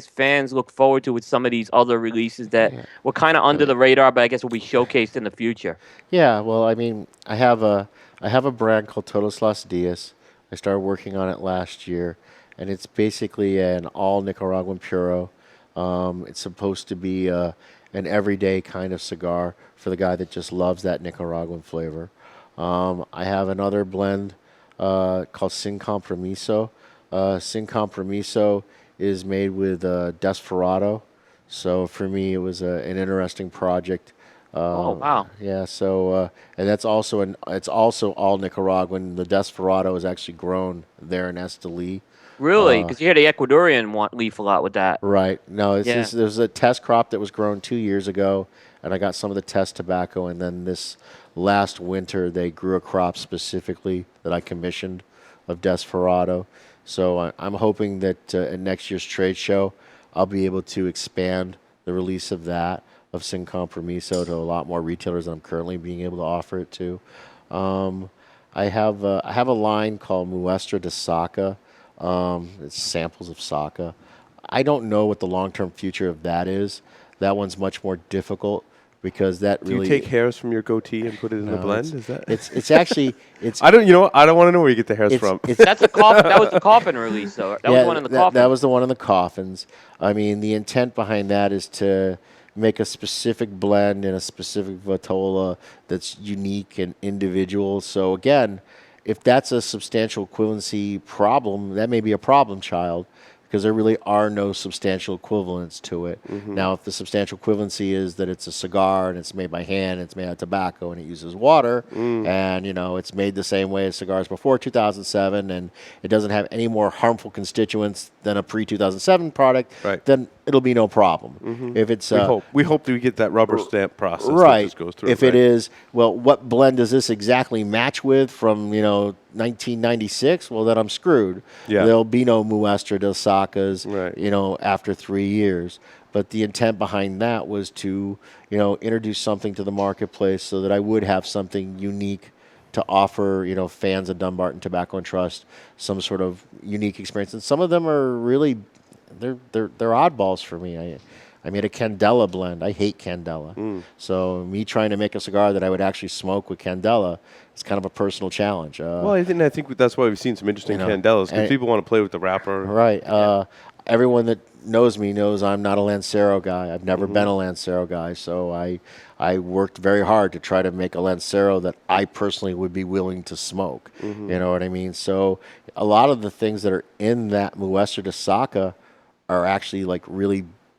fans look forward to with some of these other releases that were kind of under the radar, but I guess will be showcased in the future? Yeah, well, I mean, I have a brand called Todos Los Dias. I started working on it last year, and it's basically an all Nicaraguan puro. It's supposed to be an everyday kind of cigar for the guy that just loves that Nicaraguan flavor. I have another blend called Sin Compromiso. Sin Compromiso is made with Desperado. So for me, it was an interesting project Oh, wow. Yeah, so and that's also it's also all Nicaraguan. The Desperado is actually grown there in Esteli. Really? Because you had the Ecuadorian leaf a lot with that. Right. No, it's Yeah. just, there's a test crop that was grown 2 years ago, and I got some of the test tobacco, and then this last winter they grew a crop specifically that I commissioned of Desperado. So I'm hoping that at next year's trade show, I'll be able to expand the release of that, of Sin Compromiso, to a lot more retailers than I'm currently being able to offer it to. I have a line called Muestra de Saka. It's samples of Saka. I don't know what the long-term future of that is. That one's much more difficult because that Do really. you take hairs from your goatee and put it in the No, blend? Is that? It's actually it's. I don't. You know what? I don't want to know where you get the hairs it's, from. it's That's that was the coffin release, though. That was the one in the coffin. That was the one in the coffins. I mean, the intent behind that is to make a specific blend in a specific vitola that's unique and individual. So again, if that's a substantial equivalency problem, that may be a problem child, because there really are no substantial equivalents to it. Now, if the substantial equivalency is that it's a cigar and it's made by hand, it's made out of tobacco, and it uses water, and it's made the same way as cigars before 2007, and it doesn't have any more harmful constituents than a pre-2007 product, Right. then it'll be no problem. If it's we hope that we get that rubber stamp process that right, just goes through. if it is, well, what blend does this exactly match with from 1996? Well, then I'm screwed. Yeah. There'll be no Muestra de Sacas, Right. after 3 years. But the intent behind that was to, introduce something to the marketplace so that I would have something unique to offer, fans of Dunbarton Tobacco Trust some sort of unique experience. And some of them are really, they're oddballs for me. I made a Candela blend. I hate Candela. So me trying to make a cigar that I would actually smoke with Candela is kind of a personal challenge. Well, I think that's why we've seen some interesting candelas, because people want to play with the wrapper. Right. Everyone that knows me knows I'm not a Lancero guy. I've never been a Lancero guy. So I worked very hard to try to make a Lancero that I personally would be willing to smoke. You know what I mean? So a lot of the things that are in that Muestra de Saka are actually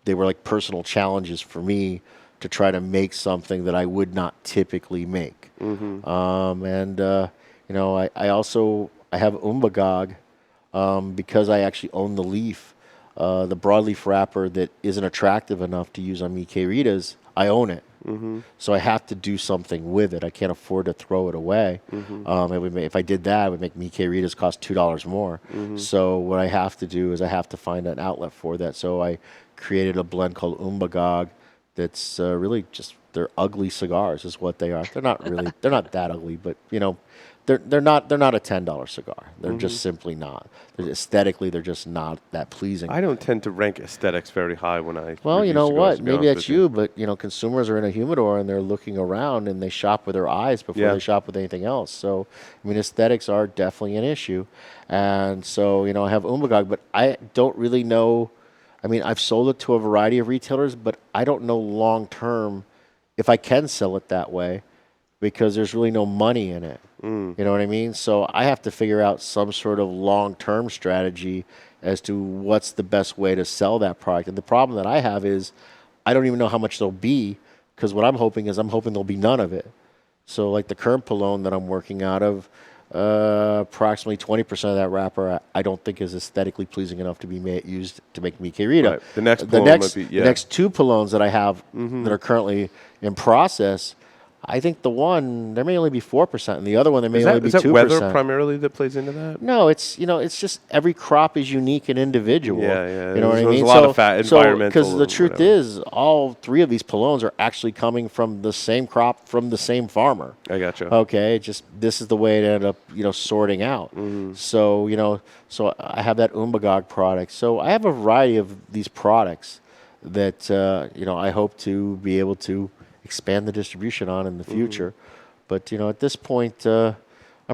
they were like personal challenges for me to try to make something that I would not typically make. I have Umbagog because I actually own the leaf. The broadleaf wrapper that isn't attractive enough to use on mi queridas, I own it. So I have to do something with it. I can't afford to throw it away. If I did that, it would make mi queridas cost $2 more. So what I have to do is I have to find an outlet for that. So I created a blend called Umbagog that's really just, they're ugly cigars is what they are. They're not really, they're not that ugly, but they're not a $10 cigar. They're just simply not. Aesthetically, they're just not that pleasing. I don't tend to rank aesthetics very high when I. Well, you know review what? cigars, to be Maybe honest that's with you, but consumers are in a humidor and they're looking around and they shop with their eyes before they shop with anything else. So, aesthetics are definitely an issue. And so, I have Umbagog, but I don't really know. I've sold it to a variety of retailers, but I don't know long term if I can sell it that way because there's really no money in it. You know what I mean? So I have to figure out some sort of long-term strategy as to what's the best way to sell that product. And the problem that I have is I don't even know how much there'll be, because what I'm hoping there'll be none of it. So like the current Polone that I'm working out of, approximately 20% of that wrapper I don't think is aesthetically pleasing enough to be used to make mi querida. Right. The next Polone might be, the next two Polones that I have that are currently in process, I think the one, there may only be 4%, and the other one, there may only be 2%. Is that weather primarily that plays into that? No, it's just every crop is unique and individual. Yeah. You know what I mean? There's a lot of environmental. Because the truth is, all three of these Polones are actually coming from the same crop from the same farmer. I gotcha. Okay, just this is the way it ended up, sorting out. So, so I have that Umbagog product. So I have a variety of these products that, I hope to be able to expand the distribution on in the future. But, at this point, I'm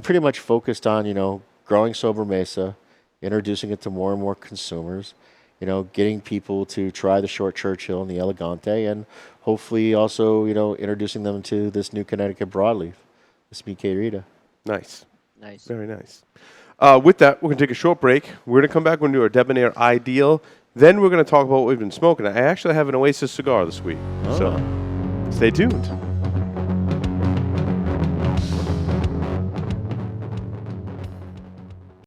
pretty much focused on, growing Sober Mesa, introducing it to more and more consumers, getting people to try the Short Churchill and the Elegante, and hopefully also, introducing them to this new Connecticut broadleaf, this mi querida. Nice. Very nice. With that, we're going to take a short break. We're going to come back. We're going to do our Debonair Ideal. Then we're going to talk about what we've been smoking. I actually have an Oasis cigar this week. So Stay tuned.